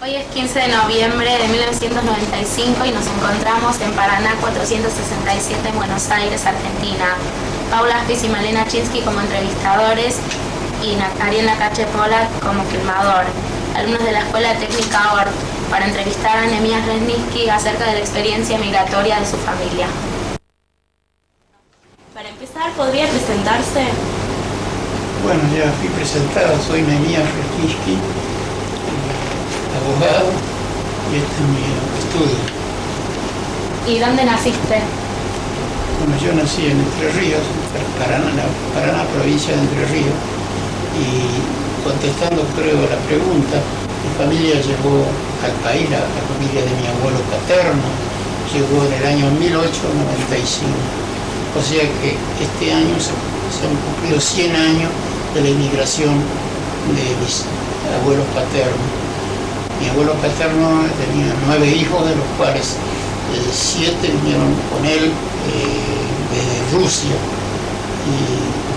Hoy es 15 de noviembre de 1995 y nos encontramos en Paraná 467 en Buenos Aires, Argentina. Paula Aspis y Malena Chinsky como entrevistadores y Ariel Nakache Polak como filmador, alumnos de la Escuela Técnica ORT, para entrevistar a Nehemías Resniski acerca de la experiencia migratoria de su familia. Para empezar, ¿podría presentarse? Bueno, ya fui presentado, soy Nehemías Resniski, abogado, y este es mi estudio. ¿Y dónde naciste? Bueno, yo nací en Entre Ríos, Paraná, provincia de Entre Ríos, y contestando creo la pregunta, mi familia llegó al país, la familia de mi abuelo paterno, llegó en el año 1895. O sea que este año se han cumplido 100 años de la inmigración de mis abuelos paternos. Mi abuelo paterno tenía 9 hijos, de los cuales 7 vinieron con él desde Rusia y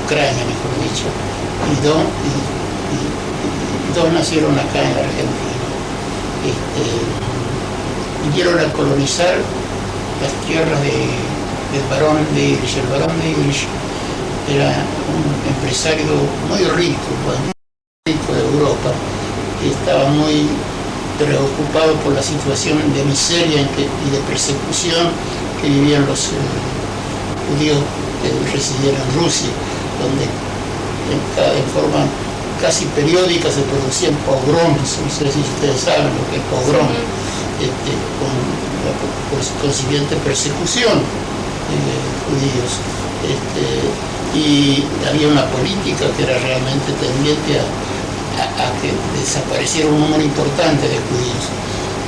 Ucrania, mejor dicho, y dos nacieron acá en la Argentina. Vinieron a colonizar las tierras del barón de Irish. El barón de Irish era un empresario muy rico, muy rico de Europa, que estaba muy preocupado por la situación de miseria y de persecución que vivían los judíos que residían en Rusia, donde en forma casi periódica se producían pogroms, no sé si ustedes saben lo que es pogrom, con la consiguiente persecución de judíos. Y había una política que era realmente tendiente a que desapareciera un número importante de judíos.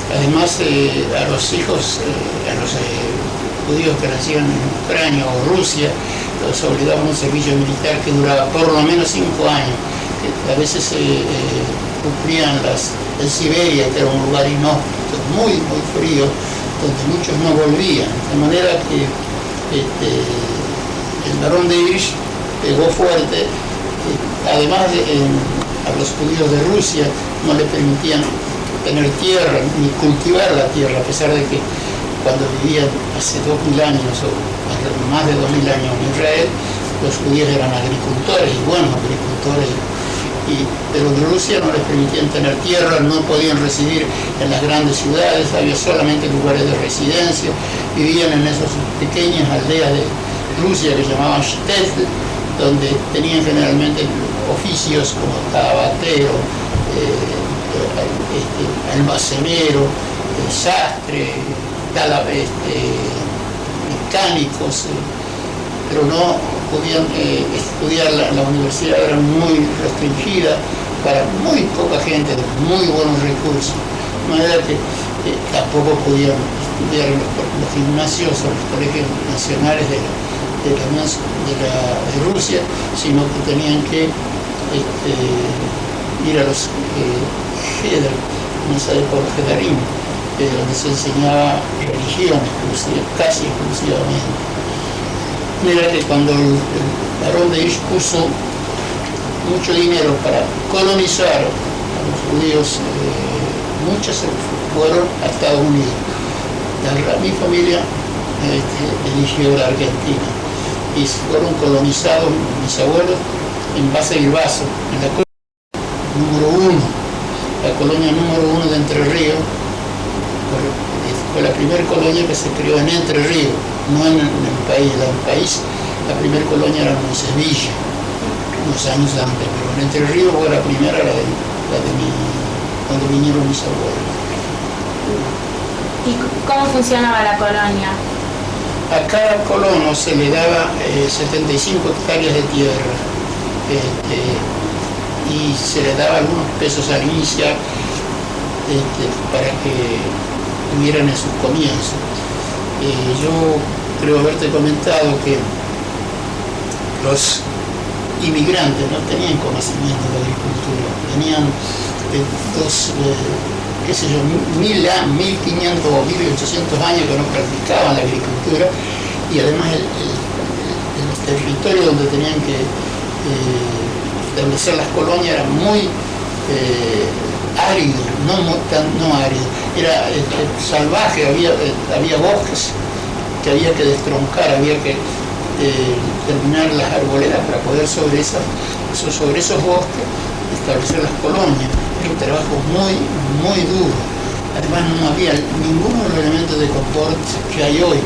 Además, a los hijos, a los judíos que nacían en Ucrania o Rusia, los obligaban a un servicio militar que duraba por lo menos 5 años, que a veces se cumplían en Siberia, que era un lugar inhóspito, muy, muy frío, donde muchos no volvían. De manera que el barón de Irish pegó fuerte, además a los judíos de Rusia no le permitían tener tierra ni cultivar la tierra, a pesar de que cuando vivían hace 2000 años o más de 2000 años en Israel, los judíos eran agricultores y buenos agricultores, pero en Rusia no les permitían tener tierra, no podían residir en las grandes ciudades, había solamente lugares de residencia, vivían en esas pequeñas aldeas de Rusia que llamaban shtetl, donde tenían generalmente oficios como tabatero, almacenero, sastre, mecánicos, pero no podían estudiar. La universidad era muy restringida para muy poca gente de muy buenos recursos, de manera que tampoco podían estudiar en los gimnasios o los colegios nacionales de Rusia, sino que tenían que ir a los Heder, en esa época Hedarim, donde se enseñaba religión casi exclusivamente. Mira que cuando el barón de Irish puso mucho dinero para colonizar a los judíos, muchos se fueron a Estados Unidos. Mi familia eligió la Argentina y fueron colonizados mis abuelos en Base Bilbaso, en la colonia número 1, la colonia número 1 de Entre Ríos. Fue la primera colonia que se creó en Entre Ríos, no en el país. La primera colonia era en Sevilla, unos años antes, pero en Entre Ríos fue la primera, cuando vinieron mis abuelos. ¿Y cómo funcionaba la colonia? A cada colono se le daba 75 hectáreas de tierra, y se le daba algunos pesos al iniciar para que tuvieran en sus comienzos. Yo creo haberte comentado que los inmigrantes no tenían conocimiento de agricultura, tenían qué sé yo, 1500 o 1800 años que no practicaban la agricultura, y además el territorio donde tenían que establecer las colonias era muy árido, no árido, era salvaje, había bosques que había que destroncar, había que terminar las arboledas para poder sobre esos bosques establecer las colonias. Era un trabajo muy, muy duro. Además no había ninguno de los elementos de confort que hay hoy.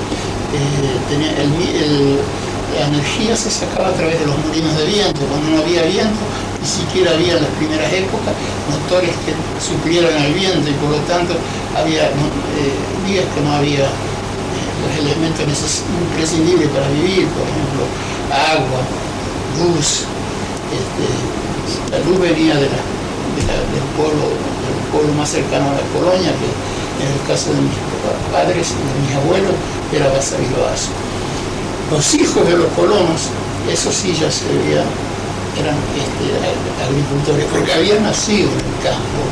La energía se sacaba a través de los molinos de viento. Cuando no había viento, ni siquiera había en las primeras épocas motores que suplieran al viento, y por lo tanto había días que no había los elementos imprescindibles para vivir, por ejemplo, agua, luz. La luz venía del pueblo más cercano a la colonia, que en el caso de mis padres y de mis abuelos era Basavilbaso. Los hijos de los colonos, esos sí ya se veían, eran agricultores, porque habían nacido en el campo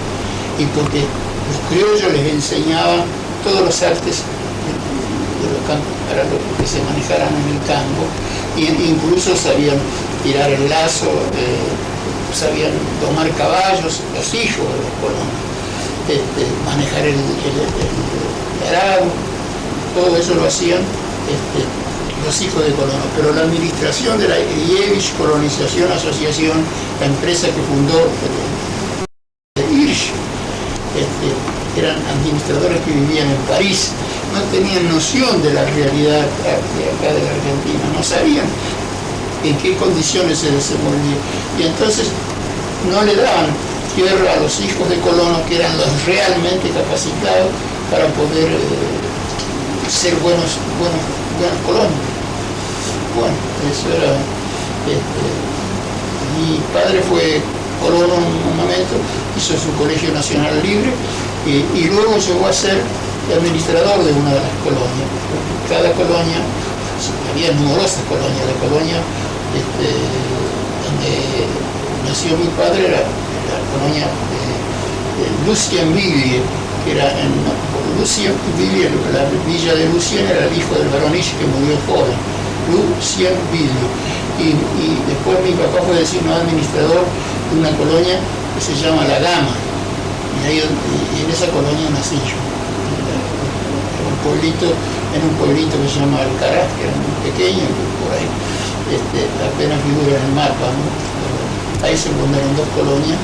y porque los criollos les enseñaban todos los artes de los campos para lo que se manejaran en el campo, e incluso sabían tirar el lazo, sabían domar caballos, los hijos de los colonos, manejar el arado, todo eso lo hacían los hijos de colonos. Pero la administración de la Yevich Colonización Asociación, la empresa que fundó Hirsch, eran administradores que vivían en París, no tenían noción de la realidad de acá de la Argentina, no sabían en qué condiciones se desenvolvía, y entonces no le daban tierra a los hijos de colonos, que eran los realmente capacitados para poder ser buenos colonos. Bueno, eso era. Mi padre fue colono en un momento, hizo su Colegio Nacional Libre, y luego llegó a ser administrador de una de las colonias. Cada colonia, había numerosas colonias. La colonia donde nació mi padre era la colonia de Lucien Villiers, que era Lucien Villiers, la villa de Lucien era el hijo del baronich que murió joven, Lucien Villiers. Y después mi papá fue designado administrador de una colonia que se llama La Gama, y en esa colonia nací yo. En un pueblito que se llama Alcaraz, que era muy pequeño, por ahí apenas figura en el mapa, ¿no? Ahí se fundaron dos colonias,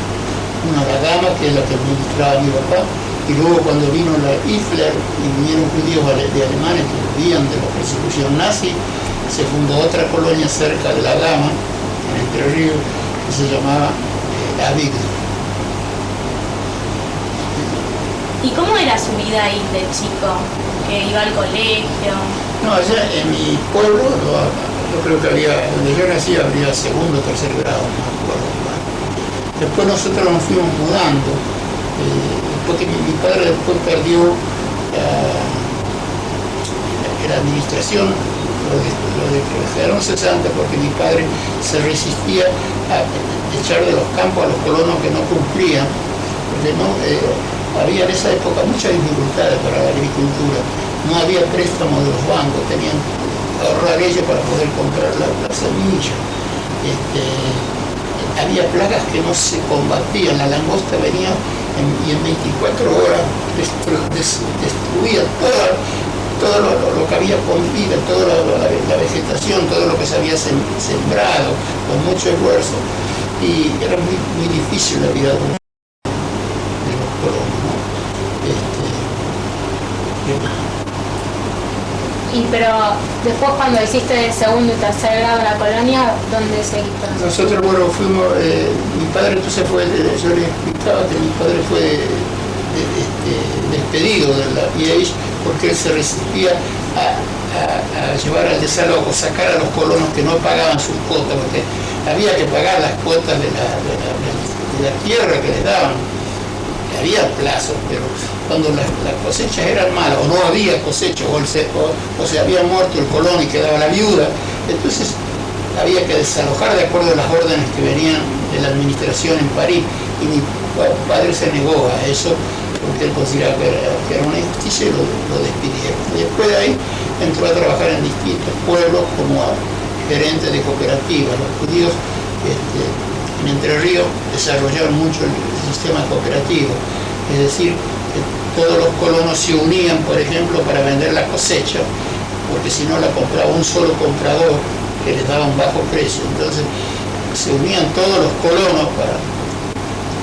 una La Gama, que es la que administraba mi papá, y luego cuando vino la Hitler y vinieron judíos de alemanes que vivían de la persecución nazi, se fundó otra colonia cerca de La Gama, en Entre Ríos, que se llamaba Avigdor. ¿Y cómo era su vida ahí de chico? ¿Que iba al colegio? No, allá en mi pueblo, yo creo que donde yo nací habría segundo o tercer grado, no me acuerdo. Después nosotros nos fuimos mudando, porque mi padre después perdió la administración, lo dejaron cesante porque mi padre se resistía a echar de los campos a los colonos que no cumplían, porque había en esa época muchas dificultades para la agricultura, no había préstamos de los bancos, tenían que ahorrar ellos para poder comprar la semilla. Había plagas que no se combatían, la langosta venía y en 24 horas destruía todo lo que había con vida, toda la vegetación, todo lo que se había sembrado con mucho esfuerzo, y era muy, muy difícil la vida de los colonos, ¿no? Pero después, cuando hiciste segundo y tercer grado en la colonia, ¿dónde seguiste? Nosotros, bueno, fuimos, mi padre entonces yo le explicaba que mi padre fue despedido de la IEIS porque él se resistía a llevar al desalojo, sacar a los colonos que no pagaban sus cuotas, porque había que pagar las cuotas de la tierra que les daban. Había plazos, pero cuando las cosechas eran malas, o no había cosecha, o se había muerto el colono y quedaba la viuda, entonces había que desalojar de acuerdo a las órdenes que venían de la administración en París, y mi padre se negó a eso porque él consideraba que era una injusticia, y lo despidieron. Y después de ahí entró a trabajar en distintos pueblos como gerente de cooperativas. Los judíos en Entre Ríos desarrollaron mucho el sistema cooperativo, es decir, que todos los colonos se unían, por ejemplo, para vender la cosecha, porque si no la compraba un solo comprador que les daba un bajo precio. Entonces se unían todos los colonos para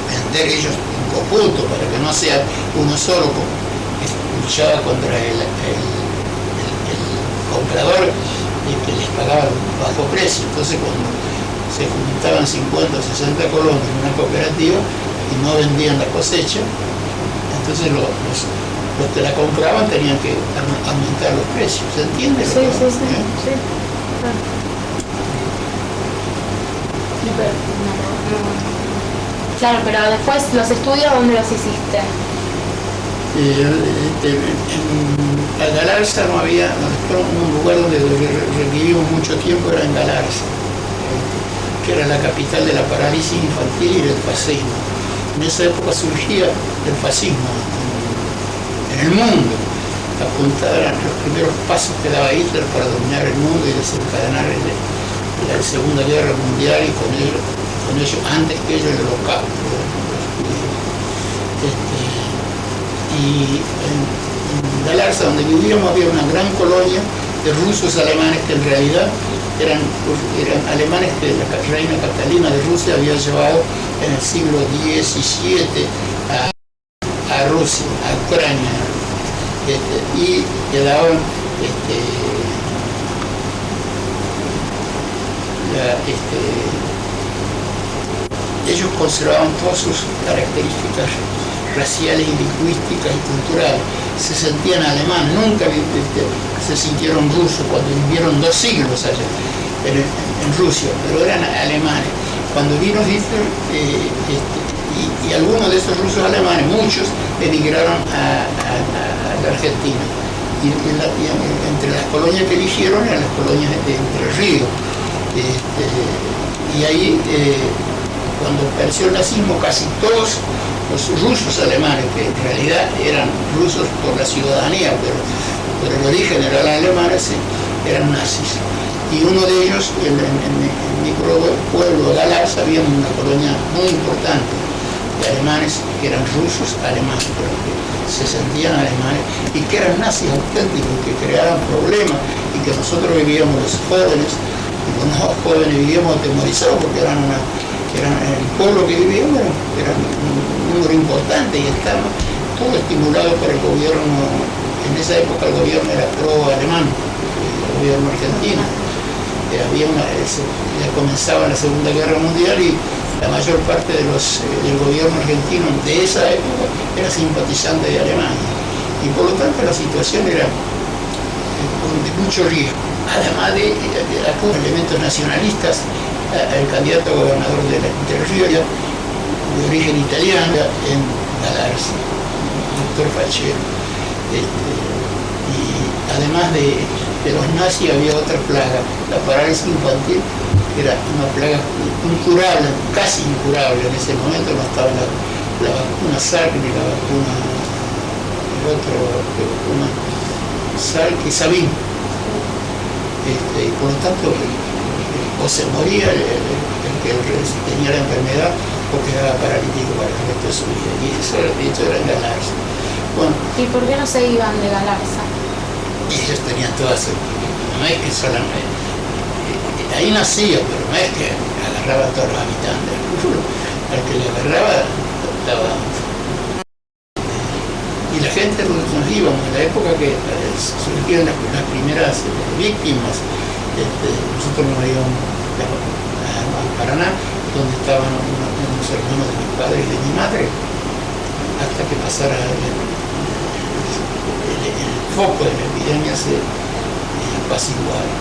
vender ellos en conjunto, para que no sea uno solo que luchaba contra el comprador y que les pagaba un bajo precio. Entonces cuando se juntaban 50 o 60 colonos en una cooperativa y no vendían la cosecha, entonces los que la compraban tenían que aumentar los precios. ¿Se entiende? Sí, sí, sí, sí. Claro, pero después los estudios, ¿dónde los hiciste? En Galarza no había, un lugar donde vivimos mucho tiempo era en Galarza, que era la capital de la parálisis infantil y del fascismo. En esa época surgía el fascismo en el mundo. Apuntaban los primeros pasos que daba Hitler para dominar el mundo y desencadenar la Segunda Guerra Mundial y con ello antes que ello el Holocausto. Y en Galarza, donde vivíamos, había una gran colonia de rusos alemanes que en realidad eran alemanes que la reina Catalina de Rusia había llevado en el siglo XVII a Rusia, a Ucrania, y quedaban ellos conservaban todas sus características raciales y lingüísticas y culturales. Se sentían alemanes, nunca se sintieron rusos cuando vivieron 2 siglos allá en Rusia, pero eran alemanes. Cuando vino Hitler y algunos de esos rusos alemanes, muchos emigraron a la Argentina. Y entre las colonias que eligieron eran las colonias de Entre Ríos. Y ahí, cuando apareció el nazismo, casi todos los rusos alemanes, que en realidad eran rusos por la ciudadanía, pero por el origen eran alemanes, eran nazis. Y uno de ellos, en mi pueblo de Galarza, había una colonia muy importante de alemanes que eran rusos alemanes, pero que se sentían alemanes y que eran nazis auténticos, que creaban problemas y que nosotros vivíamos los jóvenes, y los jóvenes vivíamos atemorizados porque eran el pueblo que vivíamos era un número importante y estaba todo estimulado por el gobierno. En esa época el gobierno era pro-alemán, el gobierno argentino. Ya comenzaba la Segunda Guerra Mundial y la mayor parte del gobierno argentino de esa época era simpatizante de Alemania. Y por lo tanto la situación era de mucho riesgo. Además de algunos elementos nacionalistas, el candidato a gobernador de Entre Ríos, de origen italiano, en Galarza, el doctor Fachero. Y además de los nazis había otra plaga, la parálisis infantil, que era una plaga incurable, casi incurable. En ese momento no estaba la vacuna Salk ni la vacuna, Salk y Sabin. Y por lo tanto, o se moría el que tenía la enfermedad o quedaba paralítico para el resto de su vida. Y eso era en Galarza. Bueno, ¿y por qué no se iban de Galarza? Ellos tenían todas, no es que solamente, ahí nacía, pero no es que agarraba a todos los habitantes. Al que le agarraba, estaba. Y la gente nos íbamos, en la época que surgieron las primeras víctimas, nosotros nos íbamos a Paraná, donde estaban unos hermanos de mis padres y de mi madre, hasta que pasara el foco de la epidemia se apaciguara.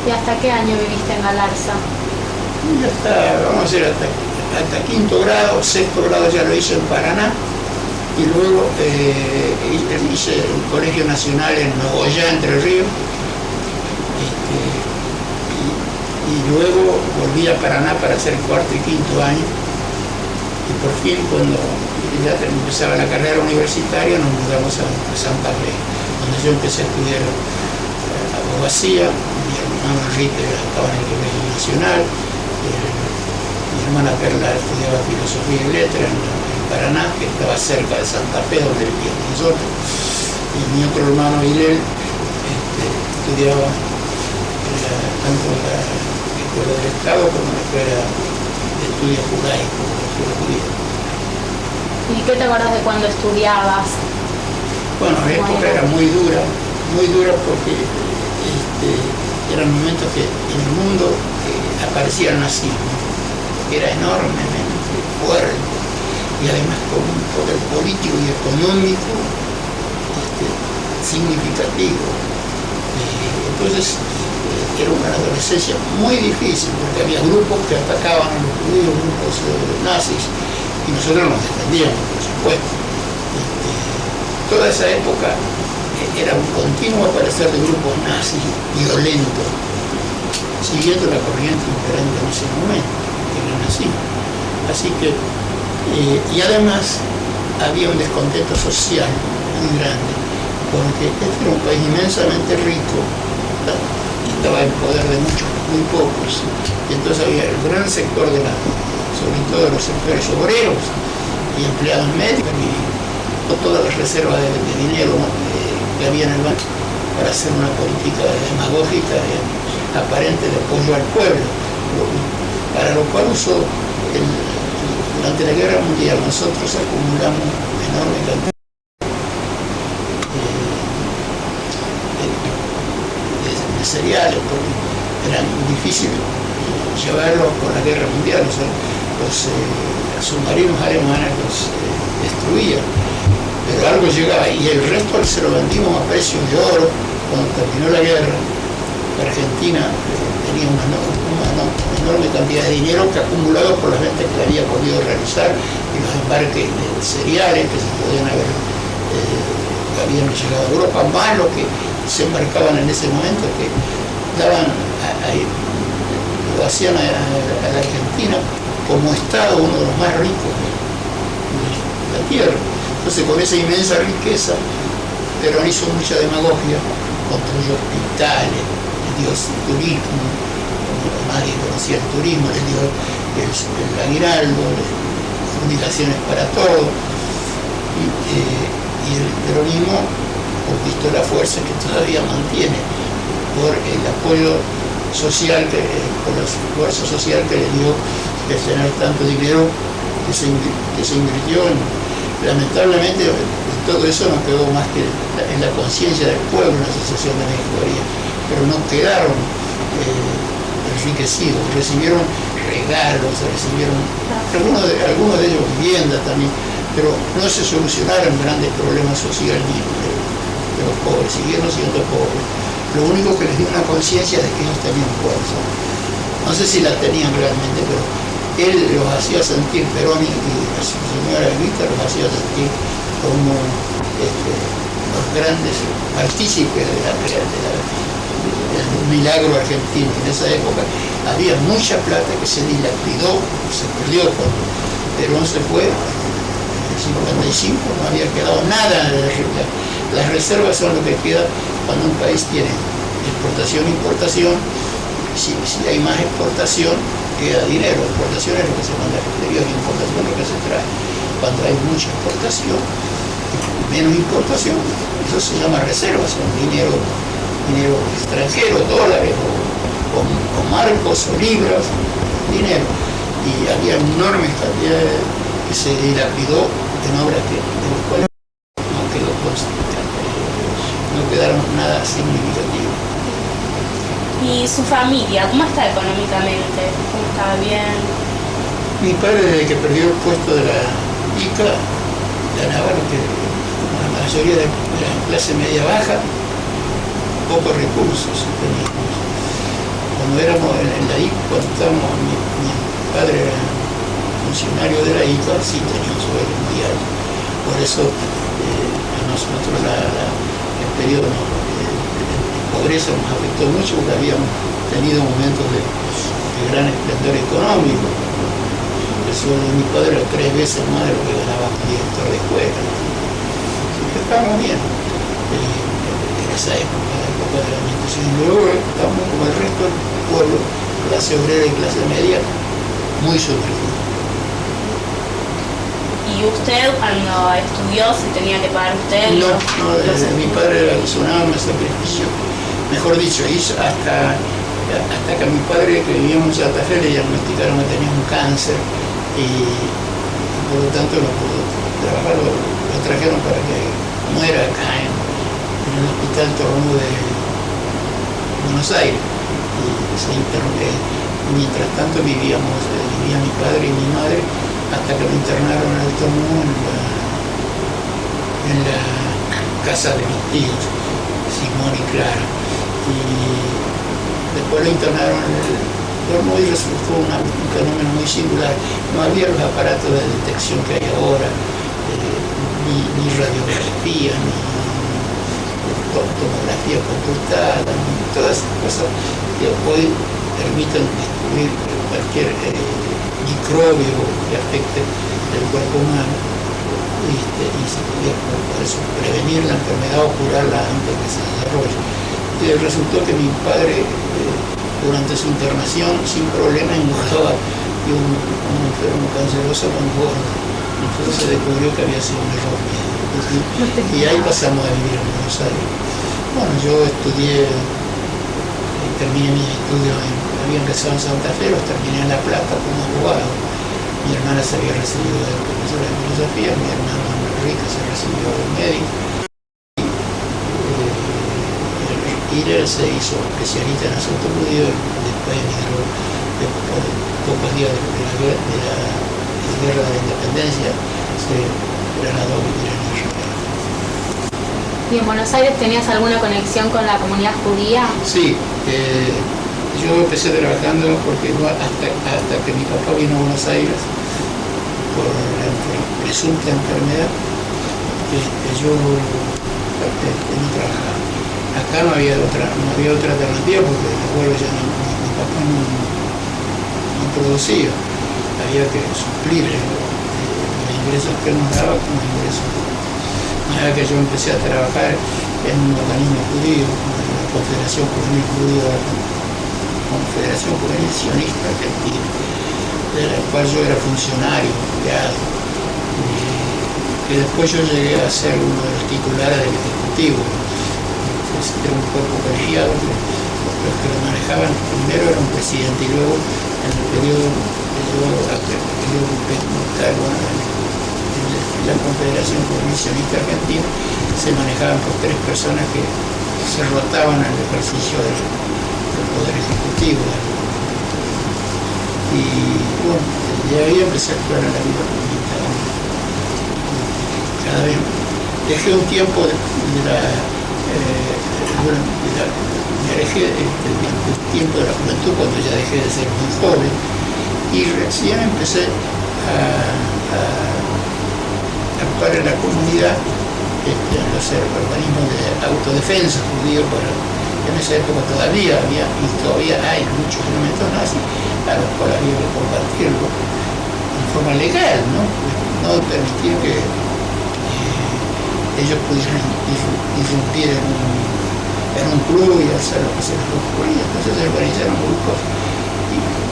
¿Y hasta qué año viviste en Galarza? Y vamos a decir, hasta 5º grado, 6º grado ya lo hice en Paraná, y luego hice el Colegio Nacional en Nogoyá, Entre Ríos, y luego volví a Paraná para hacer el 4º y 5º año, y por fin cuando ya empezaba la carrera universitaria nos mudamos a Santa Fe, donde yo empecé a estudiar abogacía. Mi hermano Enrique estaba en el Colegio Nacional, Mi hermana Perla estudiaba filosofía y letras en Paraná, que estaba cerca de Santa Fe, donde vivía nosotros. Y mi otro hermano Hilel estudiaba tanto en la Escuela del Estado como en la Escuela de Estudios Judaicos, la Escuela Judía. ¿Y qué te acuerdas de cuando estudiabas? Bueno, la época era muy dura porque eran momentos que en el mundo aparecía el nazismo, que era enormemente fuerte y además con un poder político y económico significativo. Entonces era una adolescencia muy difícil porque había grupos que atacaban a los judíos, grupos nazis, y nosotros nos defendíamos, por supuesto. Toda esa época era un continuo aparecer de grupos nazis violentos, siguiendo la corriente imperante en ese momento, que era el nazismo. Así que, y además había un descontento social muy grande, porque este era un país inmensamente rico, y estaba en poder de muchos, muy pocos, y entonces había el gran sector sobre todo de los sectores obreros y empleados medios, y todas las reservas de dinero que había en el banco para hacer una política demagógica aparente de apoyo al pueblo, para lo cual usó durante la Guerra Mundial nosotros acumulamos enorme cantidad de cereales porque eran difíciles llevarlos por la Guerra Mundial, o sea, los submarinos alemanes los destruían, pero algo llegaba y el resto se lo vendimos a precio de oro. Cuando terminó la guerra, Argentina tenía una enorme cantidad de dinero que acumulado por las ventas que había podido realizar y los embarques de cereales que se podían haber que habían llegado a Europa, más lo que se embarcaban en ese momento, que daban lo hacían a la Argentina como Estado uno de los más ricos de la tierra. Entonces, con esa inmensa riqueza, Perón hizo mucha demagogia, construyó hospitales, le dio turismo, nadie conocía el turismo, le dio el aguinaldo, fundicaciones para todo, y el peronismo conquistó la fuerza que todavía mantiene por el apoyo social, por la fuerza social que le dio de tener tanto dinero que se invirtió lamentablemente todo eso no quedó más que en la conciencia del pueblo, en la Asociación de Mejoría, pero no quedaron enriquecidos, recibieron regalos, recibieron algunos de ellos viviendas también, pero no se solucionaron grandes problemas sociales de los pobres, siguieron siendo pobres. Lo único que les dio una conciencia de que ellos tenían fuerza. No sé si la tenían realmente, pero él los hacía sentir, Perón y la señora Evita los hacía sentir como los grandes partícipes del milagro argentino. En esa época había mucha plata que se dilapidó, se perdió cuando Perón se fue. En el 55 no había quedado nada. Las reservas son lo que queda cuando un país tiene exportación e importación. Si hay más exportación, queda dinero. Exportación es lo que se manda al exterior, importación es lo que se trae. Cuando hay mucha exportación, menos importación, eso se llama reservas, son dinero extranjero, dólares, o marcos, o libras, dinero. Y había enormes cantidades que se dilapidó en obras de las cuales no quedaron nada significativo. ¿Y su familia, cómo está económicamente? ¿Cómo está? ¿Bien? Mi padre, desde que perdió el puesto de la ICA, ganaba lo que la mayoría de la clase media baja, pocos recursos teníamos. Cuando éramos en la ICA, cuando estábamos, mi padre era funcionario de la ICA, sí tenía un sueldo muy alto. Por eso a nosotros el periodo pobreza nos afectó mucho porque habíamos tenido momentos de gran esplendor económico. El sueldo de mi padre era 3 veces más de lo que ganaba un director de escuela. Así que estábamos bien en esa época, la época de la administración. Y luego estamos como el resto del pueblo, clase obrera y clase media, muy subvertido. ¿Y usted cuando estudió se tenía que pagar usted? No, mi padre hizo un enorme sacrificio. Mejor dicho, hizo hasta que a mi padre, que vivíamos en Santa Fe, le diagnosticaron que tenía un cáncer y por lo tanto no pudo trabajar, lo trajeron para que muera acá en el hospital Torno de Buenos Aires. Y se internó. Mientras tanto vivía mi padre y mi madre hasta que lo internaron en el Torno en la casa de mis tíos, Simón y Clara. Y después lo internaron en el Torno y resultó un fenómeno muy singular. No había los aparatos de detección que hay ahora, ni radiografía, ni tomografía computada, ni todas esas cosas que hoy permiten descubrir cualquier microbio que afecte el cuerpo humano y se podía por eso prevenir la enfermedad o curarla antes que se desarrolle. Y resultó que mi padre durante su internación sin problema engordaba y un enfermo canceroso lo engorda. Entonces se descubrió que había sido un error mío. Y ahí pasamos a vivir en Buenos Aires. Bueno, yo estudié, terminé mis estudios, había empezado en Santa Fe, los terminé en La Plata como abogado. Mi hermana se había recibido de profesora de filosofía, mi hermano Enrique se recibió de médico. Hiller se hizo especialista en asuntos judíos, después emigró después de pocos días de la guerra de la independencia, se trasladó a vivir en Israel. ¿Y en Buenos Aires tenías alguna conexión con la comunidad judía? Sí, yo empecé trabajando porque hasta que mi papá vino a Buenos Aires por la presunta enfermedad, yo no trabajaba. Acá no había otra alternativa porque el abuelo ya mi papá no producía. Había que suplir los ingresos que él nos daba con los ingresos. De manera que yo empecé a trabajar en un organismo judío, en la Confederación Juvenil Judía, Confederación Juvenil Sionista Argentina, de la cual yo era funcionario, empleado. Que después yo llegué a ser uno de los titulares del Ejecutivo. Era un cuerpo colegiado, los que lo manejaban primero era un presidente y luego en el periodo en la Confederación Comisionista Argentina se manejaban por tres personas que se rotaban al ejercicio del poder ejecutivo. Y bueno, de ahí empecé a actuar en la vida pública. Cada vez dejé un tiempo me alejé del tiempo de la juventud cuando ya dejé de ser muy joven y recién empecé a actuar en la comunidad en los organismos de autodefensa judíos. En esa época todavía había y todavía hay muchos elementos nazis a los cuales había que combatirlo en forma legal, no permitir que ellos pudieran irrumpir en un club y hacer lo que se les ocurría. Entonces se organizaron grupos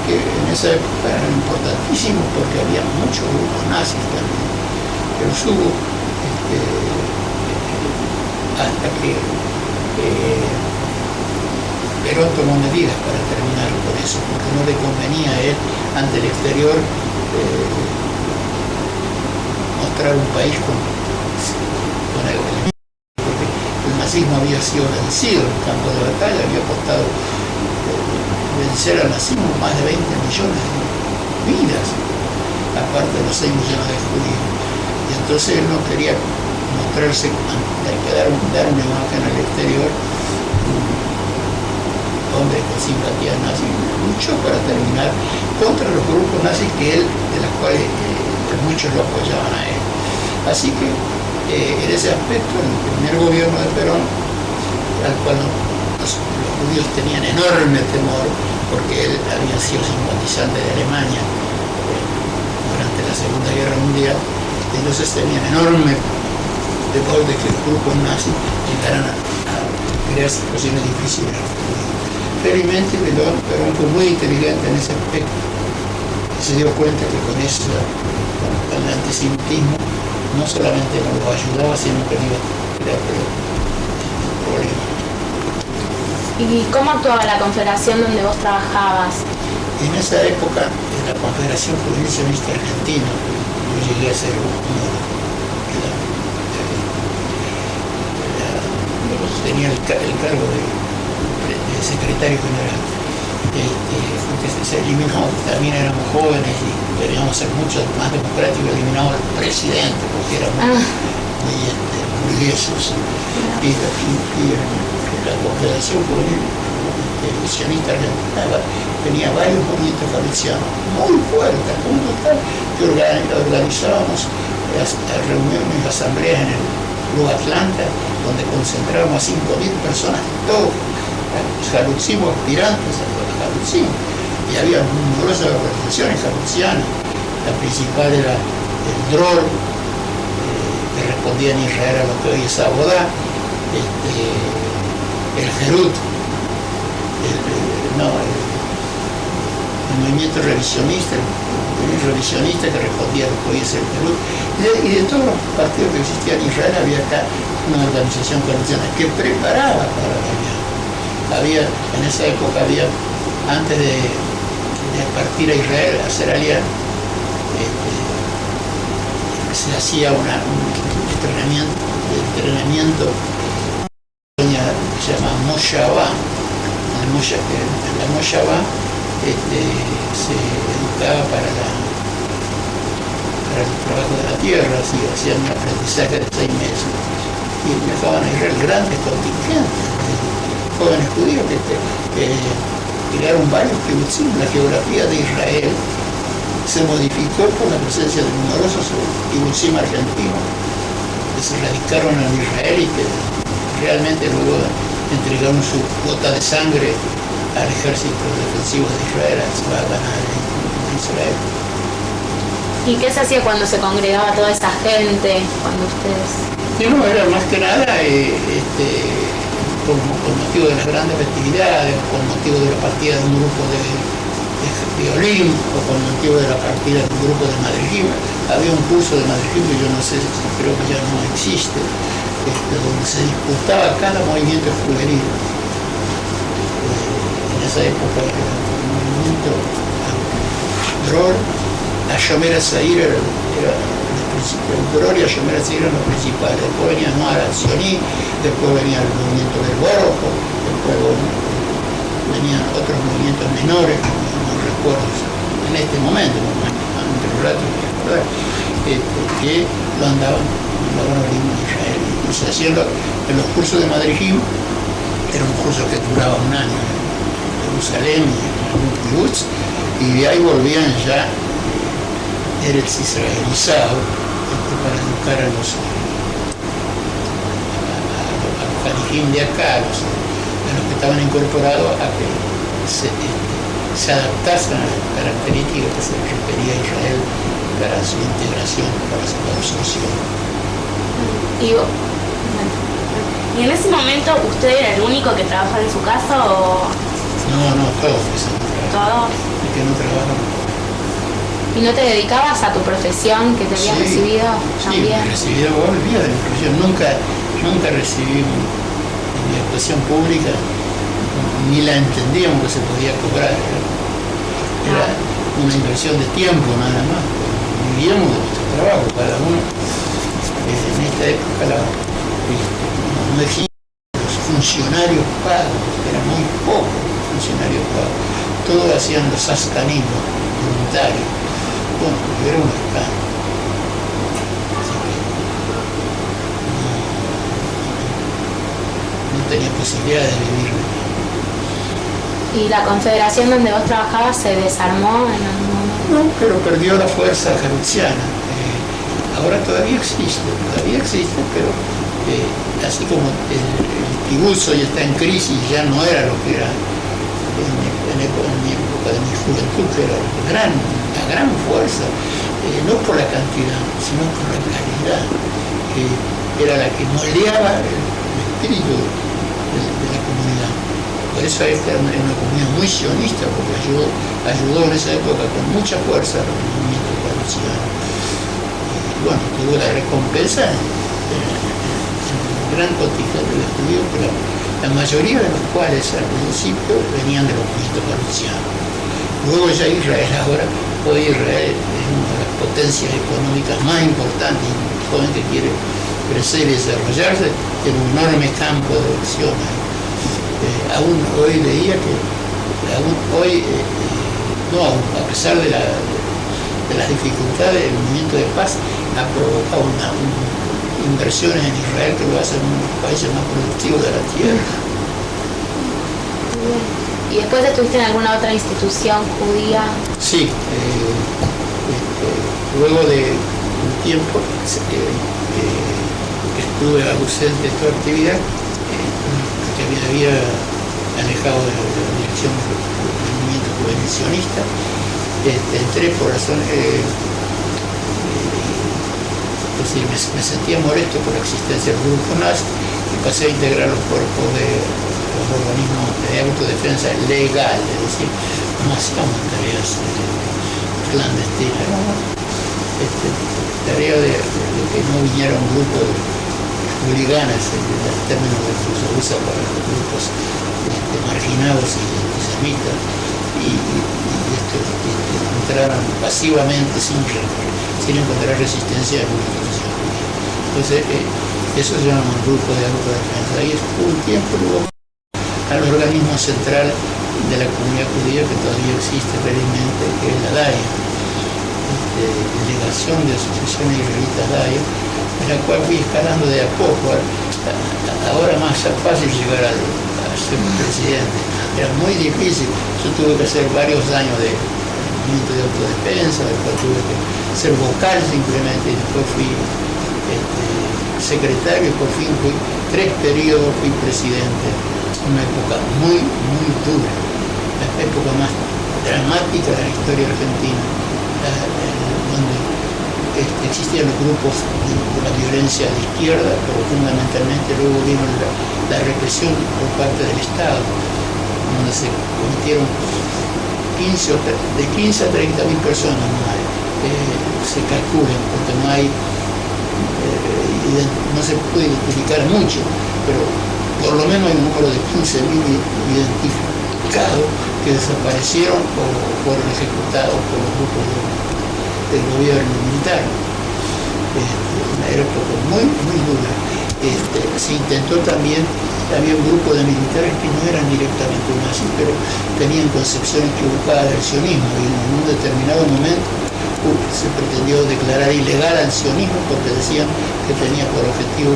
que en esa época eran importantísimos porque había muchos grupos nazis también, pero hubo hasta que Perón tomó medidas para terminar con eso, porque no le convenía a él ante el exterior mostrar un país con porque el nazismo había sido vencido en el campo de batalla, había costado vencer al nazismo más de 20 millones de vidas, aparte de los 6 millones de judíos. Y entonces él no quería mostrarse, dar una imagen al exterior, un hombre con simpatía nazi, luchó para terminar contra los grupos nazis de los cuales muchos lo apoyaban a él. Así que en ese aspecto, en el primer gobierno de Perón, al cual los judíos tenían enorme temor, porque él había sido simpatizante de Alemania durante la Segunda Guerra Mundial, entonces tenían enorme temor de que los grupos nazis llegaran a crear situaciones difíciles. Felizmente Perón fue muy inteligente en ese aspecto, se dio cuenta que con eso, con el antisemitismo, no solamente no lo ayudaba, sino que le iba a crear problemas. ¿Y cómo actuaba la confederación donde vos trabajabas? En esa época, en la Confederación Juvenil Sionista Argentina, yo llegué a ser tenía el cargo de secretario general. Se eliminó, también éramos jóvenes y queríamos ser mucho más democráticos, eliminamos al presidente porque éramos muy burguesos. Y la Confederación Juvenil Sionista Argentina tenía varios movimientos galicianos muy fuertes, al punto tal que organizábamos reuniones, asambleas en el Club Atlanta, donde concentrábamos a 5.000 personas, todos jalutzimos, aspirantes a jalutzimos, y había numerosas organizaciones jaluzianas. La principal era el DROL, que respondía en Israel a lo que hoy es Abodá, el Jerut, el movimiento revisionista, que respondía a lo que hoy es el Jerut, y de todos los partidos que existían en Israel había acá una organización jaluziana que preparaba para la guerra. En esa época antes de partir a Israel a hacer alianza, se hacía un entrenamiento que se llama Moshavá. En la Moshavá se educaba para el trabajo de la tierra, así hacían un aprendizaje de 6 meses y dejaban a Israel grandes contingentes de jóvenes judíos que crearon varios kibutzim. La geografía de Israel se modificó por la presencia de numerosos kibutzim argentinos que se radicaron en Israel y que realmente luego entregaron su gota de sangre al ejército defensivo de Israel, a Israel. ¿Y qué se hacía cuando se congregaba toda esa gente, cuando ustedes...? No, era más que nada con motivo de las grandes festividades, con motivo de la partida de un grupo de violín, o con motivo de la partida de un grupo de madrigim. Había un curso de madrigim que yo no sé, creo que ya no existe, donde se disputaba cada movimiento juvenil. En esa época era un movimiento Dror, a Shomer Zair era el Dror y a Shomer Zair eran los principales. Después venía Noar Sioní, después venía el movimiento del Borojo, después venían otros movimientos menores, no recuerdo en este momento, entre un rato que lo andaban en Israel. Y se hacían en los cursos de Madrigim, era un curso que duraba un año en Jerusalén y en algún kibutz, y de ahí volvían ya Eretz israelizados para educar a los Madrigim de acá, a los que estaban incorporados a que se adaptasen a las características que se refería a Israel para su integración, para su absorción. ¿Y en ese momento usted era el único que trabajaba en su casa o...? No, todos empezamos a trabajar. ¿Todos? El que no trabaja no. ¿Y no te dedicabas a tu profesión que te habías recibido también? Sí, me recibí de abogado, de mi profesión. Nunca recibí mi actuación pública, ni la entendíamos que se podía cobrar. Era una inversión de tiempo nada más. Vivíamos de nuestro trabajo, cada uno. En esta época no existían los funcionarios pagos, eran muy pocos los funcionarios pagos. Todos hacían los ascanismos voluntarios. Bueno, era un escándalo. No tenía posibilidad de vivir. ¿Y la confederación donde vos trabajabas se desarmó en algún momento? No, pero perdió la fuerza jaluziana. Ahora todavía existe, pero así como el kibutz hoy está en crisis, ya no era lo que era en mi época de mi juventud, que era la gran fuerza, no por la cantidad, sino por la calidad, que era la que moldeaba el espíritu de la comunidad. por eso esta es una comunidad muy sionista, porque ayudó en esa época con mucha fuerza al movimiento paluciano. Y bueno, tuvo la recompensa en un gran contingente de judíos, pero la mayoría de los cuales al principio venían del movimiento paluciano. Luego ya Israel ahora, hoy Israel es una de las potencias económicas más importantes, un joven que quiere crecer y desarrollarse, tiene un enorme campo de acción. Aún hoy leía que, a pesar de las dificultades, el movimiento de paz ha provocado inversiones en Israel que lo hacen uno de los países más productivos de la tierra. ¿Y después estuviste en alguna otra institución judía? Sí, luego de un tiempo que estuve ausente de toda actividad, que me había alejado de la dirección del movimiento juvenil sionista, entré por razones, es decir, me sentía molesto por la existencia del grupo NAS y pasé a integrar los cuerpos de los organismos de autodefensa legal, es decir, no hacíamos tareas clandestinas, tarea de que no viniera un grupo de huliganas, el término que se usa para los grupos marginados y antisemitas, y entraran pasivamente sin encontrar resistencia en una institución. Entonces, eso se llama un grupo de autodefensa. Ahí estuvo un tiempo, luego al organismo central de la comunidad judía que todavía existe felizmente, que es la DAIA, Delegación de Asociaciones Israelitas DAIA, en la cual fui escalando de a poco. Ahora más fácil llegar a ser presidente. Era muy difícil. Yo tuve que hacer varios años de movimiento de autodefensa, después tuve que ser vocal simplemente, y después fui secretario, y por fin fui 3 periodos, fui presidente. Una época muy, muy dura, la época más dramática de la historia argentina, donde existían los grupos de la violencia de izquierda, pero fundamentalmente luego vino la represión por parte del Estado, donde se cometieron de 15 a 30 mil personas, se calculan, porque no se puede identificar mucho, pero por lo menos hay un número de 15.000 identificados que desaparecieron o fueron ejecutados por los grupos del gobierno militar. Una época muy, muy dura. Se intentó también, había un grupo de militares que no eran directamente nazis, pero tenían concepción equivocada del sionismo, y en un determinado momento se pretendió declarar ilegal al sionismo porque decían que tenía por objetivo,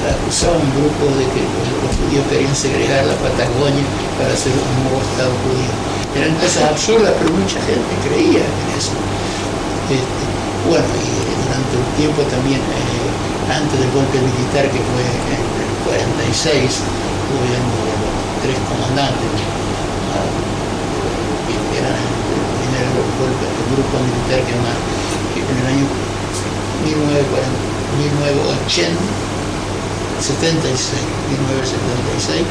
acusaba un grupo de que los judíos querían segregar la Patagonia para hacer un nuevo Estado judío. Eran cosas absurdas, pero mucha gente creía en eso. Bueno, y durante un tiempo también, antes del golpe militar, que fue en el 46, tuvimos 3 comandantes, que eran el primer golpe del grupo militar que en el año 1976,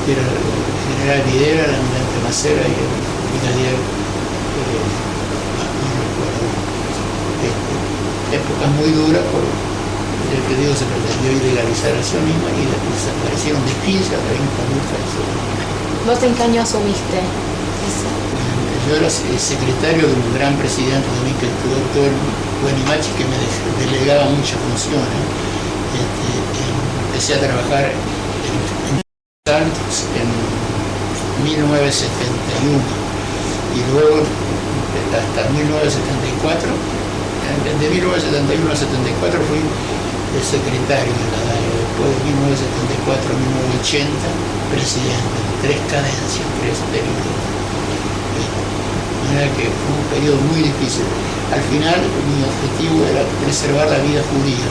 que era el general Videla, el almirante Macera y el brigadier, no recuerdo. Épocas muy duras por el que digo, se pretendió ilegalizar el sionismo y desaparecieron de 15 a 30.000 personas. ¿Vos en qué año asumiste eso? Yo era secretario de un gran presidente también, que el doctor Buenimachi, que me delegaba muchas funciones. Empecé a trabajar en 1971 y luego hasta 1974, de 1971 a 74 fui el secretario de la DAIA, después de 1974 a 1980 presidente, 3 cadencias, 3 periodos. De manera que fue un periodo muy difícil. Al final mi objetivo era preservar la vida judía,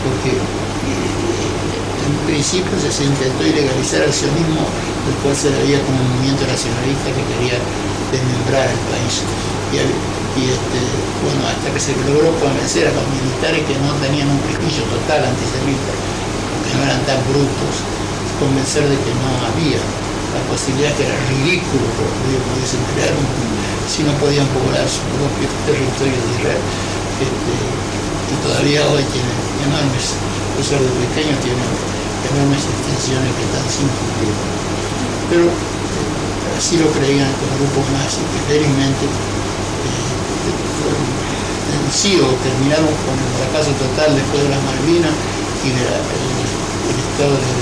porque en principio se intentó ilegalizar el sionismo, el cual se veía como un movimiento nacionalista que quería desmembrar el país. Bueno, hasta que se logró convencer a los militares que no tenían un prejuicio total antisemita, que no eran tan brutos, convencer de que no había la posibilidad que era ridículo que los judíos pudiesen crear si no podían poblar su propio territorio de Israel. Y todavía hoy tiene enormes, a pesar de pequeño, tiene enormes extensiones que están sin cumplir. Pero así lo creían estos grupos nazis que felizmente fueron vencidos, terminaron con el fracaso total después de las Malvinas y el estado de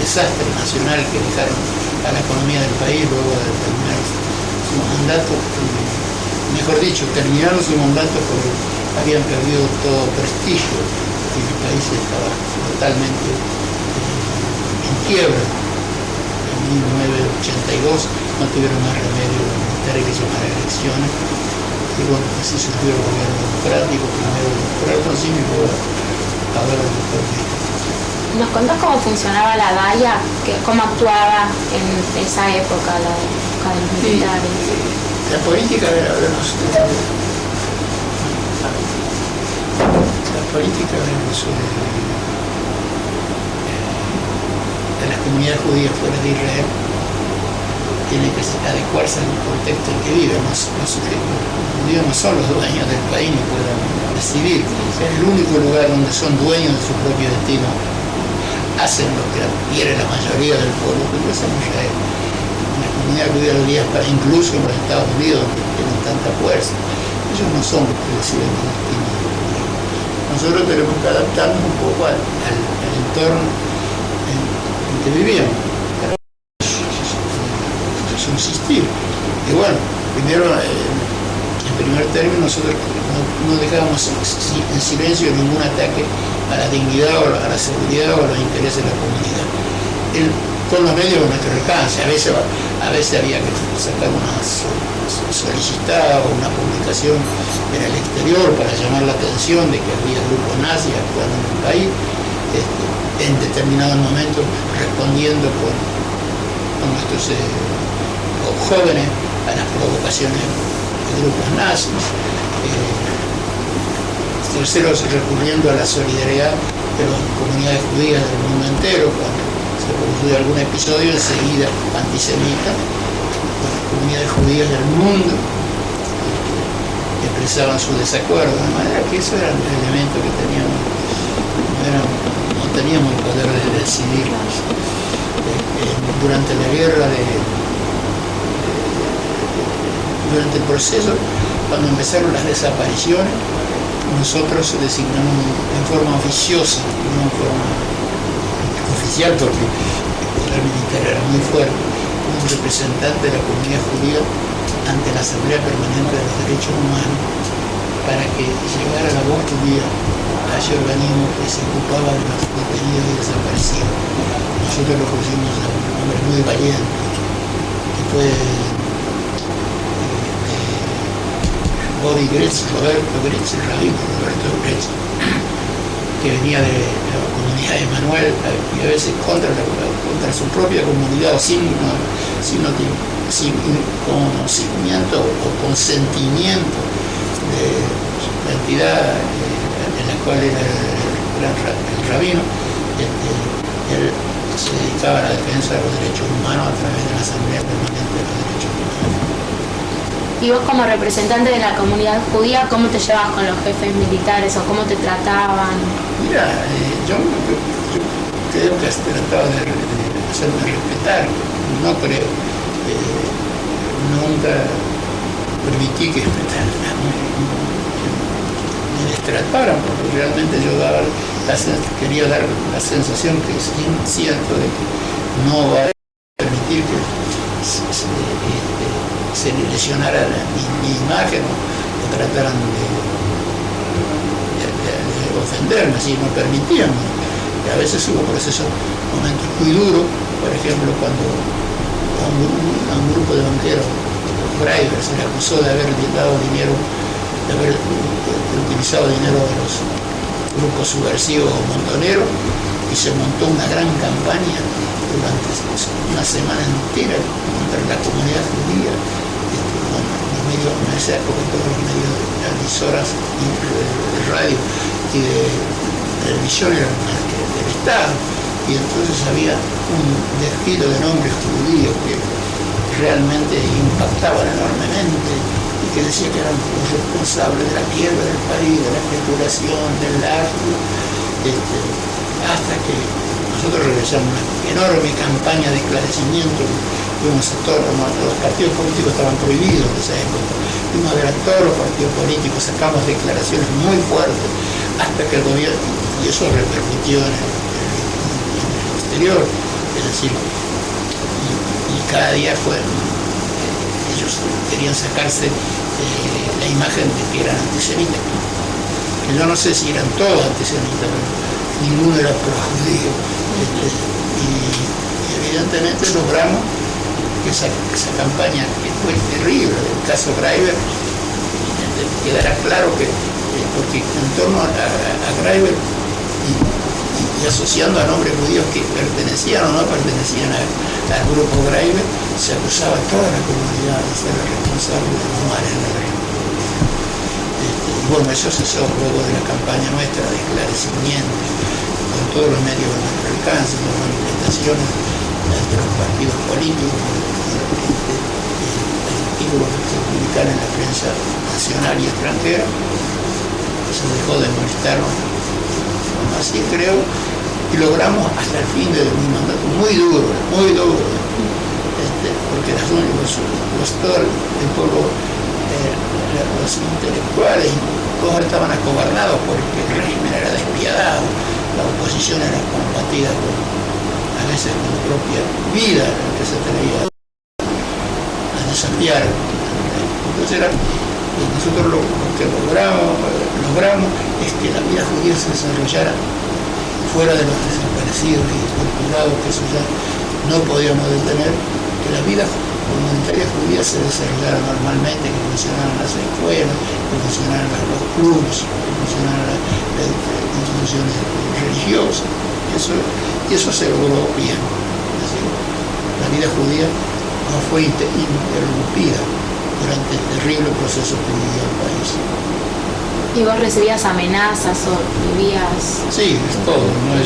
desastre nacional que dejaron a la economía del país luego de terminar su mandato. Mejor dicho, terminaron su mandato porque habían perdido todo prestigio y el país estaba totalmente en quiebra. En 1982 no tuvieron más remedio de tener que llamar a elecciones y bueno, así surgió el gobierno democrático, primero por Alfonsín y luego ahora el doctor Menem. ¿Nos contás cómo funcionaba la DAIA? ¿Cómo actuaba en esa época, la época de los militares? La política de la política de las comunidades judías fuera de Israel tiene que adecuarse al contexto en que viven. Los judíos no son los dueños del país ni pueden decidir. Es el único lugar donde son dueños de su propio destino. Hacen lo que quiere la mayoría del pueblo, pero es en Israel. La comunidad judía de días, incluso en los Estados Unidos, que tienen tanta fuerza, ellos no son los que deciden el destino. Nosotros tenemos que adaptarnos un poco al entorno en que vivíamos. Subsistir. Y bueno, primero, en primer término, nosotros no dejábamos en silencio ningún ataque a la dignidad o a la seguridad o a los intereses de la comunidad. Con los medios de nuestro alcance, a veces había que sacar una solicitada o una publicación en el exterior para llamar la atención de que había grupos nazis actuando en el país, en determinados momentos respondiendo con nuestros jóvenes a las provocaciones de grupos nazis. Terceros, recurriendo a la solidaridad de las comunidades judías del mundo entero cuando se produjo algún episodio enseguida antisemita. Las comunidades judías del mundo expresaban su desacuerdo, de manera que eso era el elemento que teníamos, no teníamos el poder de decidir. Durante la guerra durante el proceso, cuando empezaron las desapariciones, nosotros designamos en forma oficiosa, no en forma oficial, porque la militar era muy fuerte, un representante de la comunidad judía ante la Asamblea Permanente de los Derechos Humanos para que llegara la voz judía a ese organismo que se ocupaba de los detenidos y desaparecidos. Nosotros lo pusimos a un hombre muy valiente, que fue Roberto Gretz, el rabino Roberto Gretz, que venía de la comunidad de Manuel y a veces contra su propia comunidad, sin conocimiento o consentimiento de la entidad en la cual era el rabino. Él se dedicaba a la defensa de los derechos humanos a través de la Asamblea Permanente de los Derechos Humanos. Y vos, como representante de la comunidad judía, ¿cómo te llevas con los jefes militares o cómo te trataban? Mira, yo creo que has tratado de hacerme respetar. No creo. Nunca permití que me destrataran, porque realmente yo quería dar la sensación que siento de que no va a permitir que se lesionara mi imagen o trataran de ofenderme, si no permitían. Y a veces hubo procesos, momentos muy duros, por ejemplo, cuando a un grupo de banqueros, Freiberg, se le acusó de haber dado dinero, de haber utilizado dinero de los grupos subversivos o montoneros, y se montó una gran campaña durante una semana entera contra la comunidad judía. En esa época todos los medios de las emisoras de radio y de televisión eran del Estado, y entonces había un desfile de nombres judíos que realmente impactaban enormemente y que decía que eran los responsables de la quiebra del país, de la especulación, del lastro, hasta que nosotros realizamos una enorme campaña de esclarecimiento. Fuimos a todos los partidos políticos, estaban prohibidos en esa época. Fuimos a ver a todos los partidos políticos, sacamos declaraciones muy fuertes hasta que el gobierno, y eso repercutió en el exterior, es decir, y cada día ellos querían sacarse la imagen de que eran antisemitas, que yo no sé si eran todos antisemitas, pero ninguno era pro-judío, y evidentemente logramos que esa campaña, que fue terrible, del caso Greiber, quedara claro que, porque en torno a Greiber y asociando a nombres judíos que pertenecían o no pertenecían al grupo Greiber, se acusaba a toda la comunidad de ser responsable de los males de la región. Y bueno, eso cesó luego de la campaña nuestra de esclarecimiento, con todos los medios a nuestro alcance, las manifestaciones de los partidos políticos, artículos que se publicaron en la prensa nacional y extranjera. Se dejó de molestarnos, así creo, y logramos hasta el fin de mi mandato, muy duro, porque todo el pueblo, los intelectuales, todos estaban acobardados porque el régimen era despiadado, la oposición era combatida a veces con la propia vida, que se atrevía a desafiar. Entonces nosotros lo que logramos es que la vida judía se desarrollara fuera de los desaparecidos y torturados, que eso ya no podíamos detener, que la vida comunitaria judía se desarrollara normalmente, que funcionaran las escuelas, que funcionaran los clubes, que funcionaran las instituciones religiosas. Y eso se logró bien. Es decir, la vida judía no fue interrumpida durante el terrible proceso que vivía el país. ¿Y vos recibías amenazas o vivías...? Sí, es todo, ¿no? En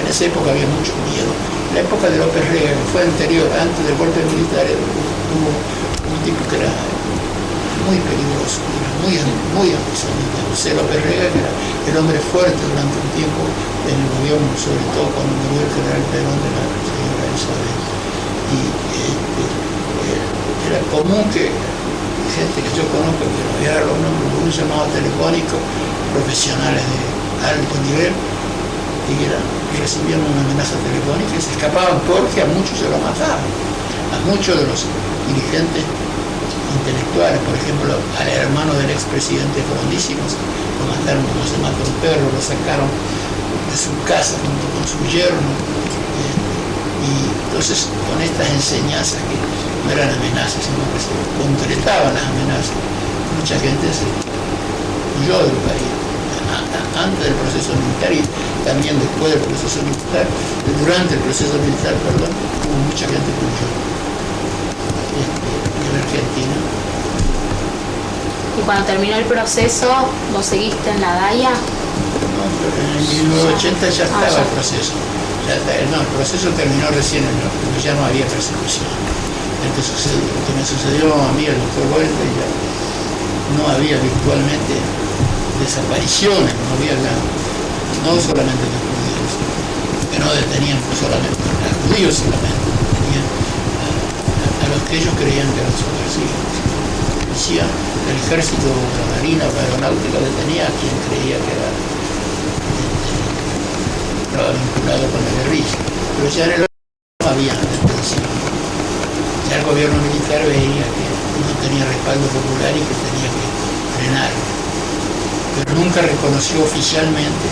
esa época había mucho miedo. En la época de López Rega, que fue anterior, antes del golpe militar, hubo un tipo que era muy peligroso, era muy antisemita. José López Rega, que era el hombre fuerte durante un tiempo en el gobierno, sobre todo cuando murió el general Perón de la señora Isabel. Y era común que gente que yo conozco, que no había los nombres de un llamado telefónico, profesionales de alto nivel, y recibían una amenaza telefónica y se escapaban porque a muchos se lo mataban. A muchos de los dirigentes intelectuales, por ejemplo, al hermano del expresidente Frondísimos, lo mataron como se mata un perro, lo sacaron de su casa junto con su yerno. Y entonces, con estas enseñanzas que no eran amenazas, sino que se concretaban las amenazas, mucha gente se huyó del país. Antes del proceso militar y también después del proceso militar, durante el proceso militar, perdón, hubo mucha gente que huyó en Argentina. ¿Y cuando terminó el proceso, vos seguiste en la DAIA? No, pero en 1980 ya estaba el proceso. No, el proceso terminó recién, porque ya no había persecución. Lo que me sucedió a mí, al doctor Vuelta, ya no había virtualmente desapariciones, no solamente de judíos, que no detenían solamente a judíos, solamente detenían a los que ellos creían que eran subversivos. Decía, el ejército, la marina, la aeronáutica detenía a quien creía que estaba vinculado con la guerrilla, pero ya en el no había detención. Ya el gobierno militar veía que no tenía respaldo popular y que tenía que frenar, pero nunca reconoció oficialmente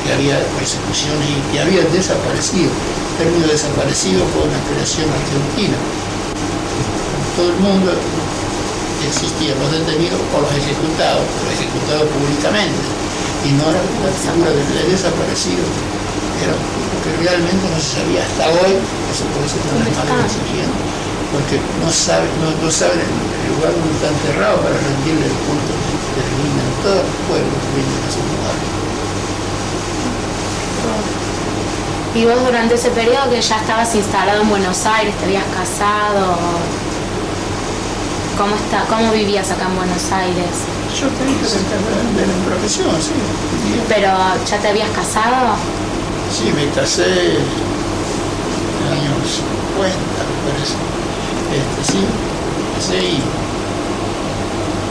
que había persecuciones y que había desaparecido. El término desaparecido fue una creación argentina. En todo el mundo existían los detenidos o los ejecutados, pero ejecutados públicamente. Y no era la figura del desaparecido. Era porque realmente no se sabía hasta hoy, eso por eso están las madres exigiendo, porque no saben el lugar donde está enterrado para rendirle el culto. terminan, todos los pueblos vienen a su lugar. ¿Y vos durante ese periodo que ya estabas instalado en Buenos Aires, te habías casado? ¿Cómo vivías acá en Buenos Aires? Yo tenía que ser de la profesión, sí. ¿Pero ya te habías casado? Sí, me casé en el año 50, me parece. Sí, me casé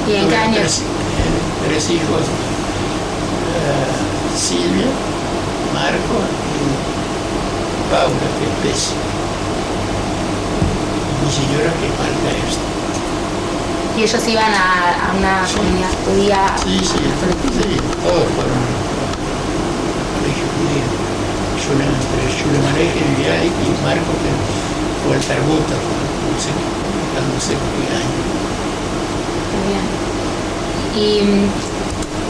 ¿Y en qué año? Tres hijos, Silvia, Marco y Paula, que es Pez. Mi señora que es Marta Erst. ¿Y ellos iban a una comunidad judía? Sí, todos fueron al colegio judío. Shule Mareje vivía ahí y Marco que fue al Tarbuta, no sé qué año. Muy bien. ¿Y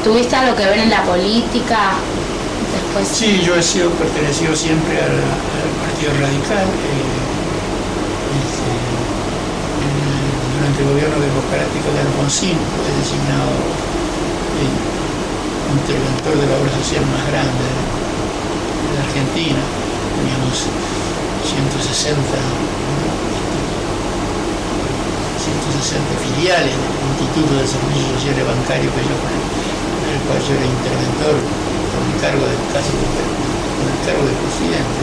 tuviste algo que ver en la política después? Sí, yo he pertenecido siempre al Partido Radical. Durante el gobierno democrático de Alfonsín fue designado interventor de la obra social más grande de la Argentina. Teníamos 160 filiales del Instituto de Servicios Sociales Bancarios del cual yo era interventor con el cargo de presidente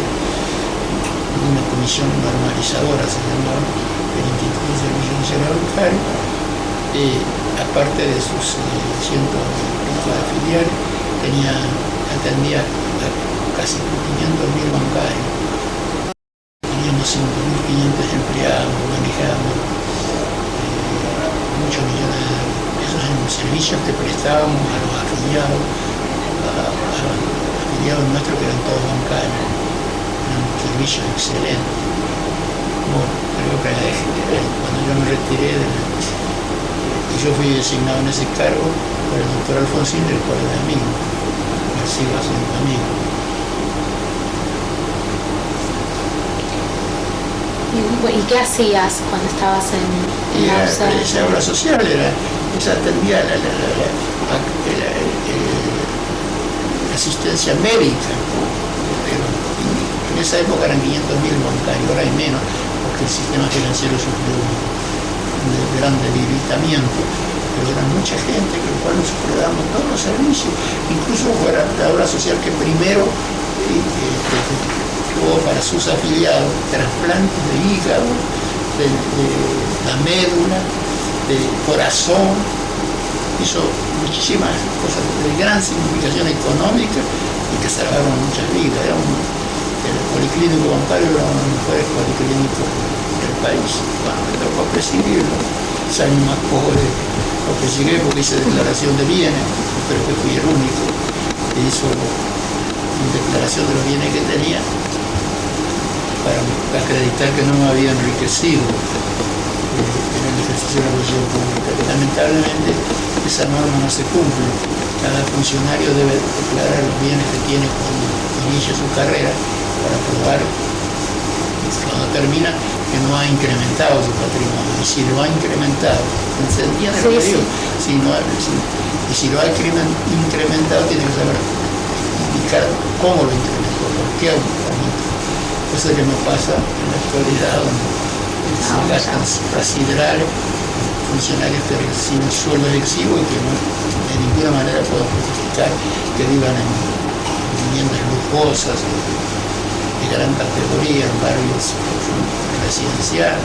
de una comisión normalizadora, se llamaba el Instituto de Servicios Sociales Bancarios, aparte de sus 100 filiales, atendía a casi 500.000 bancarios. Teníamos 5.500 empleados, manejábamos muchos millones de pesos en servicios que prestábamos a los afiliados, afiliados nuestros que eran todos bancarios. Eran servicios excelentes. Bueno, creo que cuando yo me retiré, yo fui designado en ese cargo por el doctor Alfonsín, del cual era amigo, me sigo haciendo amigo. ¿Y qué hacías cuando estabas en la esa obra social atendía la asistencia médica. Pero en esa época eran 500.000 bancarios, ahora hay menos, porque el sistema financiero sufrió un gran debilitamiento. Pero era mucha gente con la cual nosotros le damos todos los servicios, incluso fuera la obra social que primero tuvo para sus afiliados trasplantes de hígado, de la médula, de corazón, hizo muchísimas cosas de gran significación económica y que salvaron muchas vidas. El policlínico bancario era uno de los mejores policlínicos del país. Cuando me tocó presidirlo, salí más pobre lo que llegué porque hice declaración de bienes, pero que fui el único que hizo declaración de los bienes que tenía para acreditar que no me había enriquecido en el ejercicio de la función pública. Lamentablemente esa norma no se cumple. Cada funcionario debe declarar los bienes que tiene cuando inicia su carrera para probar cuando termina que no ha incrementado su patrimonio. Y si lo ha incrementado, ¿se entiende lo que digo? Si lo ha incrementado, tiene que saber indicar cómo lo incrementó, por qué aumentó. Eso es lo que nos pasa en la actualidad, donde se gastan siderales, funcionarios que reciben sueldos exiguos y que de ninguna manera pueden justificar que vivan en viviendas lujosas de gran categoría, en barrios residenciales.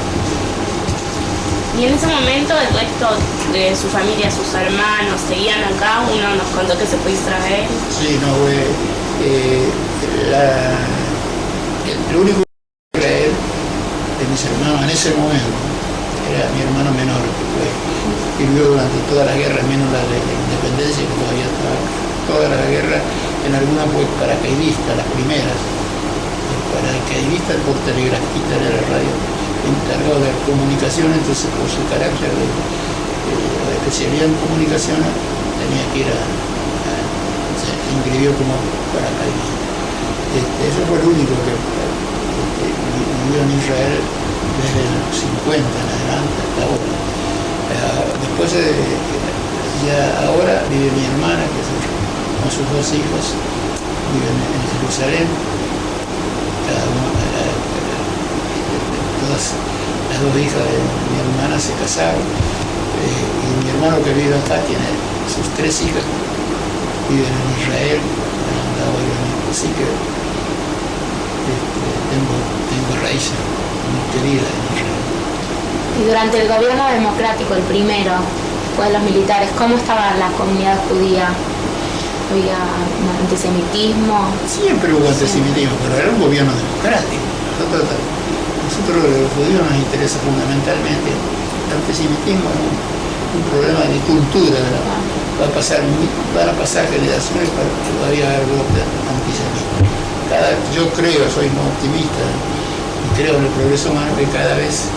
Y en ese momento el resto de su familia, sus hermanos, seguían acá. Uno nos contó que se fue a Israel. Sí, no, el único que era él, de mis hermanos en ese momento, era mi hermano menor, que vivió durante toda la guerra, menos la de la independencia, que todavía estaba toda la guerra, en alguna fue paracaidista, las primeras. El paracaidista por telegrafista de la radio, encargado de comunicación, entonces por su carácter de especialidad en comunicación tenía que ir se inscribió como paracaidista. Eso fue el único que vivió en Israel desde los 50 en adelante hasta ahora. Después Ya ahora vive mi hermana, con sus dos hijos, viven en Jerusalén. Cada uno, todas las dos hijas de mi hermana se casaron, y mi hermano que vive acá tiene sus tres hijas, viven en Israel, así que tengo raíces muy queridas en Israel. Y durante el gobierno democrático, el primero, después de los militares, ¿cómo estaba la comunidad judía? ¿Había antisemitismo? Siempre hubo antisemitismo, pero era un gobierno democrático. Nosotros los judíos nos interesa fundamentalmente el antisemitismo, un problema de cultura. Van a pasar generaciones para que todavía haya algo de antisemitismo. Yo creo, soy muy optimista, y creo en el progreso humano, que cada vez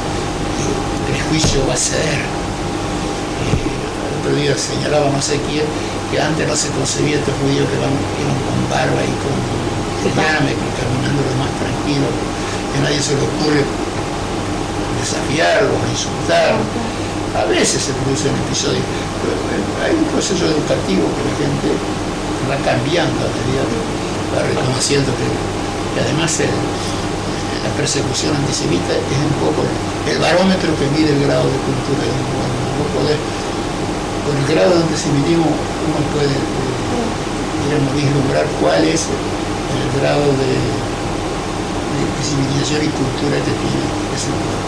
el juicio va a ceder. El otro día señalaba no sé quién que antes no se concebía estos judíos que iban con barba y con llame, caminando lo más tranquilo, que nadie se le ocurre desafiarlos, insultarlos. A veces se producen episodios, pero hay un proceso educativo que la gente va cambiando a medida que va reconociendo que además la persecución antisemita es un poco el barómetro que mide el grado de cultura de un pueblo. No poder, con el grado de antisemitismo uno puede vislumbrar cuál es el grado de civilización y cultura que tiene ese pueblo.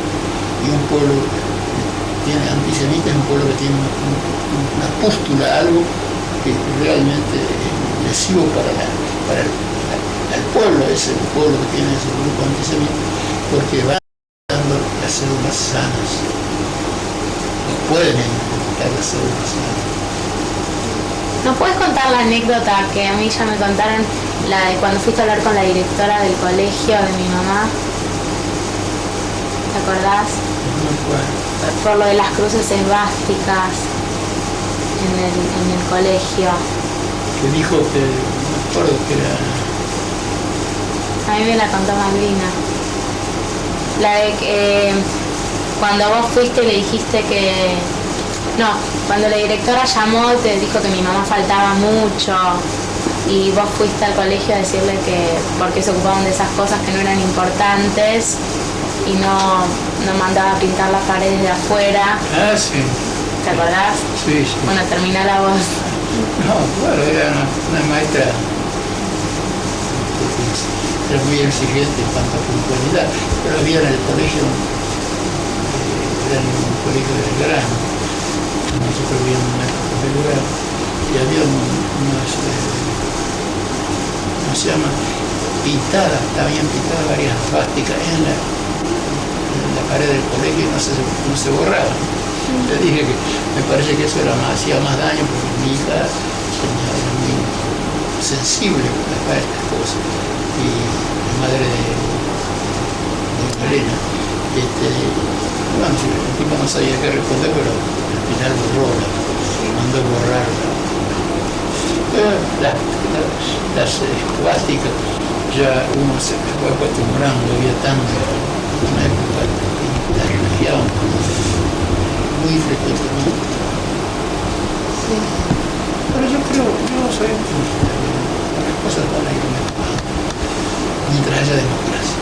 Y un pueblo que tiene antisemita es un pueblo que tiene una pústula, algo que realmente es lesivo para el pueblo, es el pueblo que tiene ese grupo antisemita, porque va dando las células sanas, no pueden identificar las células sanas. ¿Nos puedes contar la anécdota que a mí ya me contaron, la de cuando fuiste a hablar con la directora del colegio de mi mamá? ¿Te acordás? No puedo. Por lo de las cruces esvásticas en el colegio. Que dijo que, no me acuerdo que era... A mí me la contó Malvina. La de que cuando vos fuiste le dijiste que... No, cuando la directora llamó te dijo que mi mamá faltaba mucho y vos fuiste al colegio a decirle que porque se ocupaban de esas cosas que no eran importantes y no mandaba a pintar las paredes de afuera. Ah, sí. ¿Te acordás? Sí, sí. Bueno, termina la voz. No, bueno, era una maestra, era muy exigente en cuanto a puntualidad, pero había en el colegio, era en un colegio de Belgrano, nosotros vivíamos en una época de Belgrano, y había unos, ¿cómo se llama? Pintadas, habían pintado varias plásticas en la pared del colegio y no se borraban. Le dije que me parece que eso hacía más daño porque mi hija era muy sensible para estas cosas. Y la madre de Elena, bueno, el tipo no sabía qué responder, pero al final borró, mandó borrar las esvásticas. Ya uno se fue acostumbrando, había tanto, una época de la religión muy frecuentemente. Sí. Pero yo soy optimista, las cosas van a ir mejorando mientras haya democracia.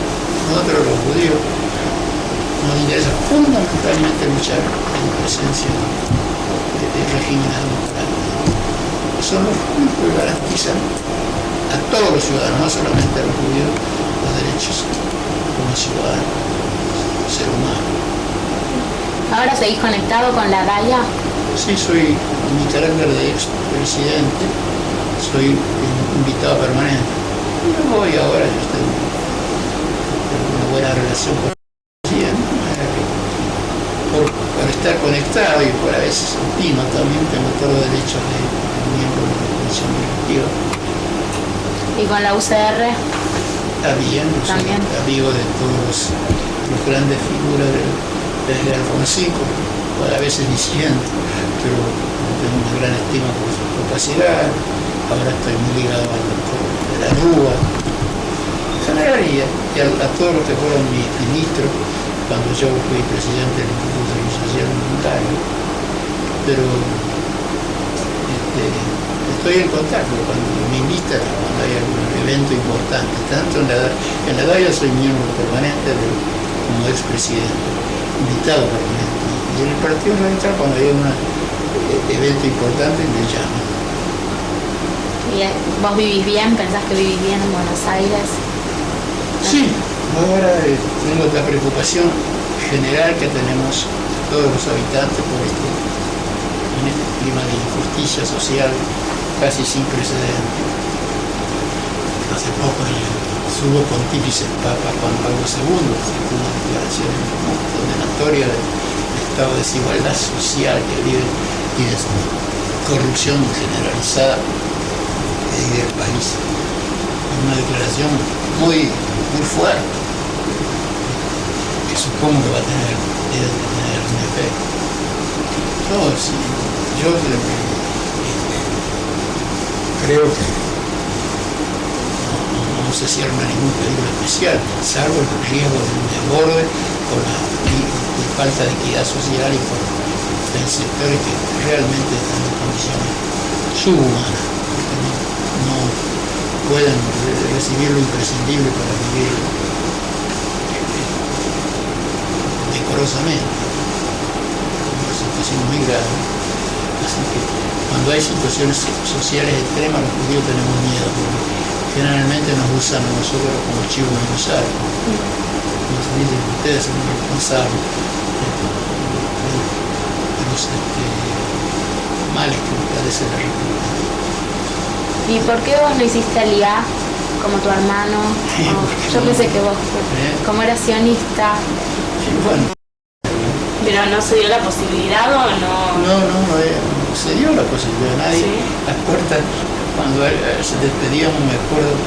Nosotros los judíos nos interesa fundamentalmente luchar en presencia de regímenes democráticos. Son los únicos que garantizan a todos los ciudadanos, no solamente a los judíos, los derechos como ciudadanos, ser humano. ¿Ahora seguís conectado con la DAIA? Sí, soy, en mi carácter de expresidente, soy invitado permanente. Yo voy ahora, yo tengo una buena relación con el presidente, por estar conectado y por a veces opino también, tengo todos los derechos de miembro de la comisión directiva. ¿Y con la UCR? También, soy amigo de todos los grandes figuras desde Alfonsín, a veces diciendo, pero tengo una gran estima por su capacidad. Ahora estoy muy ligado al doctor de la Rúa, en general, y a todos los que fueron mis ministros cuando yo fui presidente del Instituto de Iniciación Voluntaria. Pero estoy en contacto cuando me invitan, cuando hay algún evento importante, tanto en la DAIA soy miembro permanente como expresidente, invitado permanente. Y en el Partido Radical, cuando hay un evento importante, me llaman. ¿Y vos vivís bien? ¿Pensás que vivís bien en Buenos Aires? Sí, ahora tengo la preocupación general que tenemos todos los habitantes por este clima de injusticia social casi sin precedentes. Hace poco el sumo pontífice Papa Juan Pablo II sacó una declaración condenatoria del estado de desigualdad social que vive y de corrupción generalizada que vive el país. Una declaración muy fuerte, que supongo que debe tener un efecto. Yo creo que no se cierra ningún peligro especial, salvo el riesgo de un desborde por la falta de equidad social y por sectores que realmente están en condiciones subhumanas, porque no pueden recibir lo imprescindible para vivir decorosamente. Una situación muy grave. Así que cuando hay situaciones sociales extremas, los judíos tenemos miedo, porque generalmente nos usan a nosotros como chivos emisarios. Nos dicen que ustedes son responsables de los males que padece la República. ¿Y por qué vos no hiciste aliá como tu hermano? Yo pensé que vos, como eras sionista. Sí, bueno. ¿Pero no se dio la posibilidad o no? No se dio la posibilidad. Nadie, ¿sí? Las puertas, cuando se despedíamos, me acuerdo,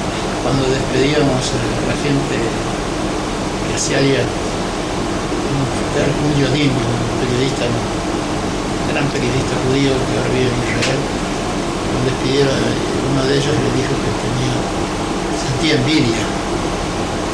cuando despedíamos a la gente que hacía allá, un Yodim, un periodista, un gran periodista judío que ahora vive en Israel, cuando despidieron, uno de ellos le dijo que sentía envidia,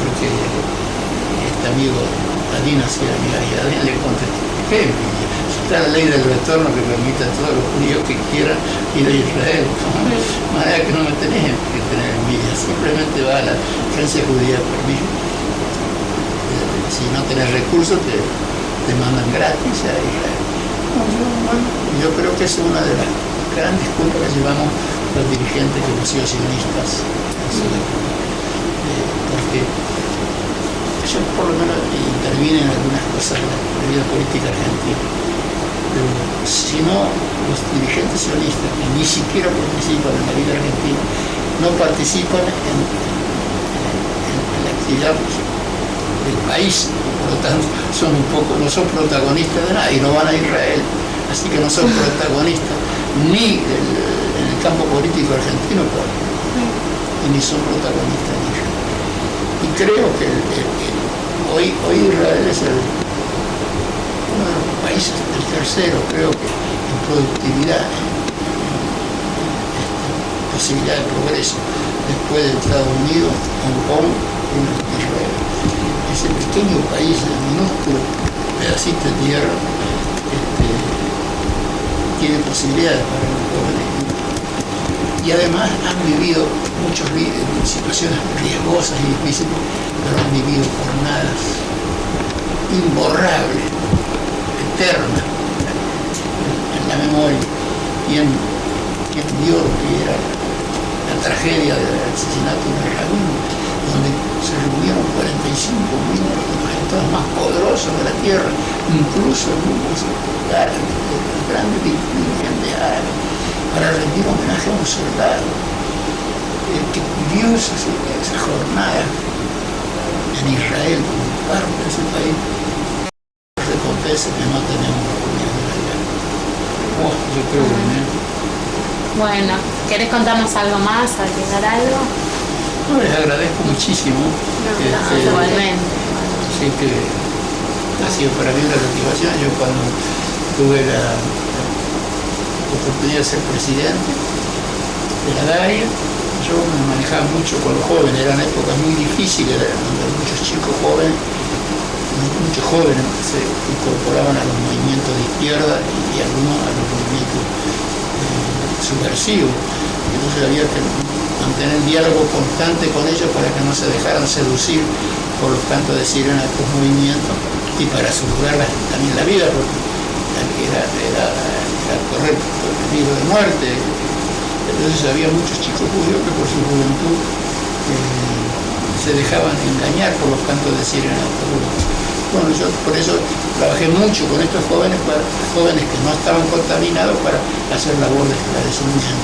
porque este amigo Adina hacía amiga, y Adina le contestó, ¿qué envidia? Está la ley del retorno que permite a todos los judíos que quieran ir a Israel. De manera que no me tenés que tener envidia, simplemente va a la agencia judía por mí. Si no tenés recursos, te mandan gratis a Israel. Yo creo que es una de las grandes culpas que llevamos los dirigentes que hemos sido sionistas. Porque yo por lo menos intervine en algunas cosas de la vida política argentina. Pero si no, los dirigentes sionistas que ni siquiera participan en la vida argentina, no participan en la actividad del país, por lo tanto no son protagonistas de nada y no van a Israel, así que no son protagonistas ni en el campo político argentino ni son protagonistas en Israel. Y creo que hoy Israel es uno de los países, el tercero, creo que en productividad, en posibilidad de progreso, después de Estados Unidos, Hong Kong y Israel. Ese pequeño país, el minúsculo pedacito de tierra, tiene posibilidades para los jóvenes. Y además han vivido muchos situaciones riesgosas y difíciles, pero han vivido jornadas imborrables, eternas, en la memoria. ¿Quién vio lo que era la tragedia del asesinato de Rabin, donde se reunieron 45.000 de los agentes más poderosos de la tierra, incluso grupos árabes, grandes dirigentes árabes, para rendir homenaje a un soldado que vivió esa jornada en Israel como parte de ese país. Recompensa que no tenemos la comunidad allá. Yo creo que Bueno, ¿querés contarnos algo más, agregar algo? No, les agradezco muchísimo. Igualmente. Sí, que ha sido para mí una motivación. Yo cuando tuve la oportunidad de ser presidente de la DAIA, yo me manejaba mucho con los jóvenes, eran épocas muy difíciles, donde muchos chicos jóvenes, muchos jóvenes se incorporaban a los movimientos de izquierda y algunos a los movimientos subversivo. Entonces había que mantener diálogo constante con ellos para que no se dejaran seducir por los cantos de sirena de estos movimientos y para asegurar también la vida, porque era correr peligro de muerte. Entonces había muchos chicos judíos que por su juventud se dejaban engañar por los cantos de sirena de estos grupos. Bueno, yo por eso trabajé mucho con estos jóvenes que no estaban contaminados para hacer labor de esclarecimiento.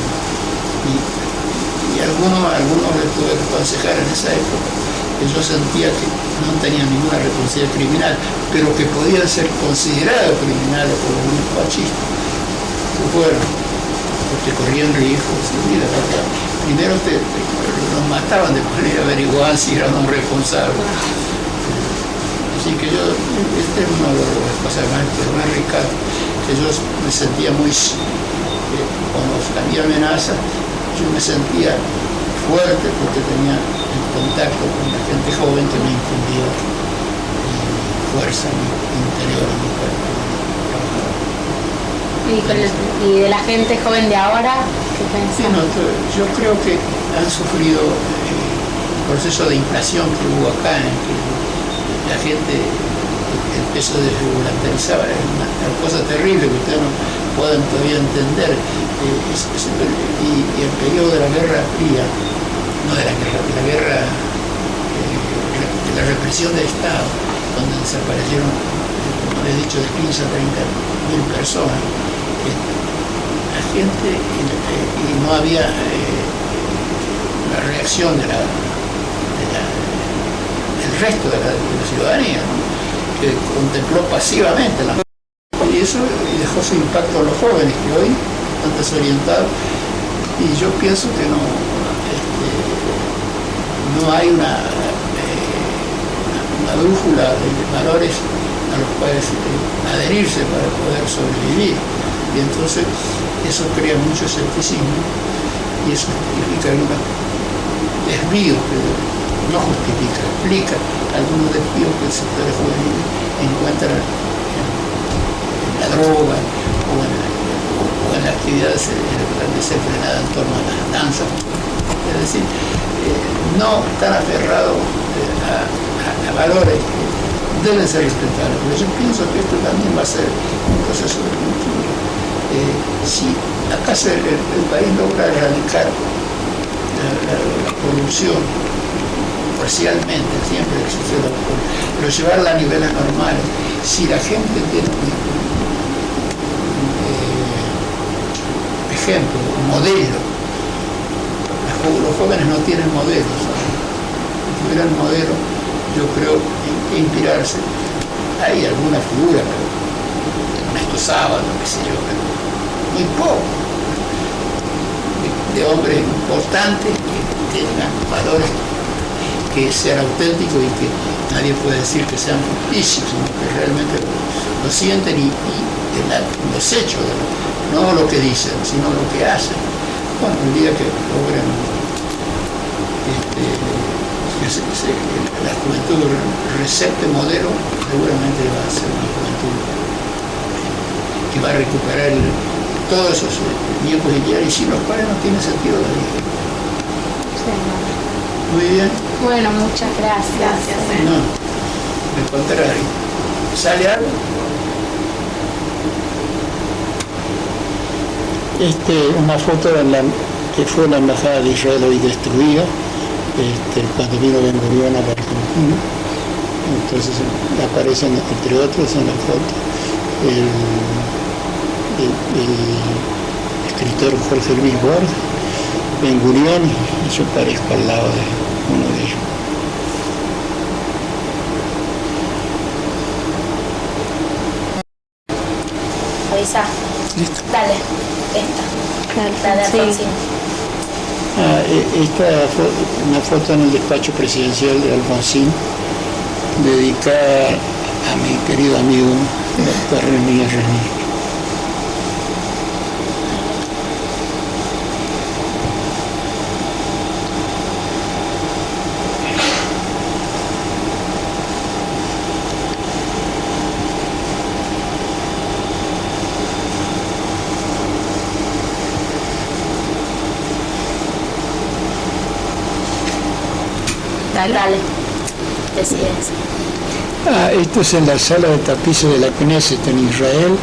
Y algunos les tuve que aconsejar en esa época que yo sentía que no tenían ninguna responsabilidad criminal, pero que podían ser considerados criminales por los grupos fascistas. Bueno, porque corrían riesgo de su vida. Primero los mataban, después averiguaban si eran un responsable. Así que este es uno de las cosas más ricas, que yo me sentía muy, cuando había amenazas, yo me sentía fuerte porque tenía el contacto con la gente joven que me infundía fuerza interior en mi cuerpo. ¿Y de la gente joven de ahora qué pensás? Bueno, yo creo que han sufrido el proceso de inflación que hubo acá, en que la gente, el peso desregularizaba, es una cosa terrible que ustedes no pueden todavía entender. Y el periodo de la Guerra Fría, no de la guerra, de la represión del Estado, donde desaparecieron, como he dicho, de 15 a 30.000 personas, la gente, y no había la reacción del resto de la ciudadanía, ¿no?, que contempló pasivamente la y eso dejó su impacto en los jóvenes que hoy están desorientados, y yo pienso que no hay una brújula de valores a los cuales adherirse para poder sobrevivir, y entonces eso crea mucho escepticismo y eso justifica algunos desvíos, que no justifica, explica algunos desvíos que el sector juvenil encuentra en la droga o en la actividad desenfrenada en torno a las danzas. Es decir, no tan aferrado a valores que deben ser respetables, pero yo pienso que esto también va a ser un proceso de cultura. Si acaso el país logra erradicar la corrupción parcialmente, siempre existe la corrupción, pero llevarla a niveles normales, si la gente tiene ejemplo, un modelo. Los jóvenes no tienen modelos. Si tuvieran modelos, yo creo, en que inspirarse. Hay alguna figura, pero Ernesto Sábado, qué sé yo, pero muy poco, de hombres importantes que tengan valores que sean auténticos y que nadie puede decir que sean ficticios, sino que realmente lo sienten y los hechos, no lo que dicen, sino lo que hacen. Bueno, el día que logren que la juventud recepte modelo, seguramente va a ser una juventud que va a recuperar todos esos viejos ideales, y sin los cuales no tiene sentido la vida. Sí. Muy bien. Bueno, muchas gracias. Gracias. No, al contrario. ¿Sale algo? Una foto que fue la embajada de Israel hoy destruida, cuando vino Ben Gurión a la Argentina. Entonces aparecen, entre otros, en la foto el escritor Jorge Luis Borges, Ben Gurión, y yo parezco al lado de uno de ellos. Avisa. Listo. Dale, esta. Dale, Sí. Alfonsín. Esta fue una foto en el despacho presidencial de Alfonsín, dedicada a mi querido amigo doctor René René. Dale. Decides. Esto es en la sala de tapices de la Knesset en Israel.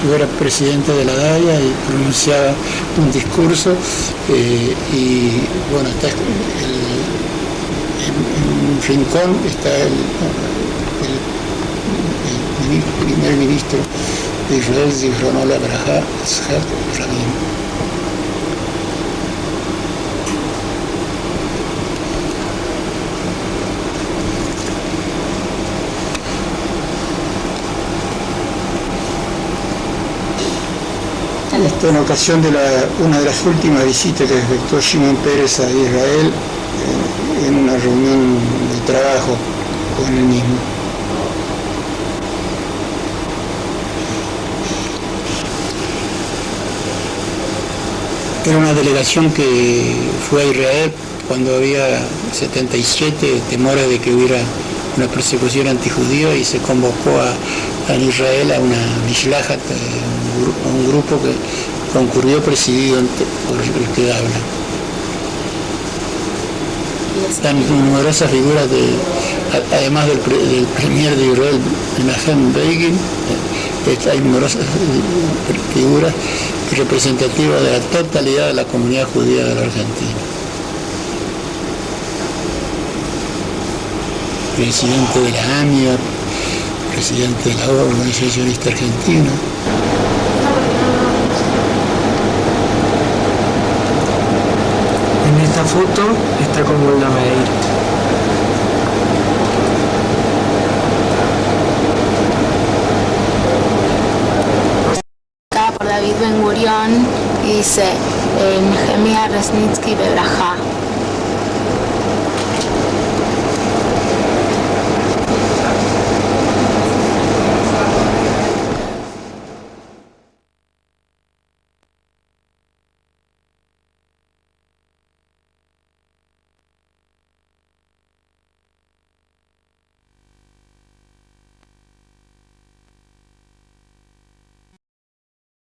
Yo era presidente de la DAIA y pronunciaba un discurso y bueno, está en un rincón está el primer ministro de Israel, Zichrono Lebraja, Yitzhak Rabin. Esto en ocasión de una de las últimas visitas que efectuó Shimon Peres a Israel en una reunión de trabajo con él mismo. Era una delegación que fue a Israel cuando había 77 temores de que hubiera una persecución antijudía y se convocó en Israel a una Mishlajat, a un grupo que concurrió presidido por el que habla. Están numerosas figuras, además del premier de Israel, Menachem Begin, hay numerosas figuras representativas de la totalidad de la comunidad judía de la Argentina. Presidente de la AMIA, presidente de la Organizacionista Argentina. En esta foto está con Golda Meir. Por David Ben Gurión y dice Nehemia Resnitsky Bebraja.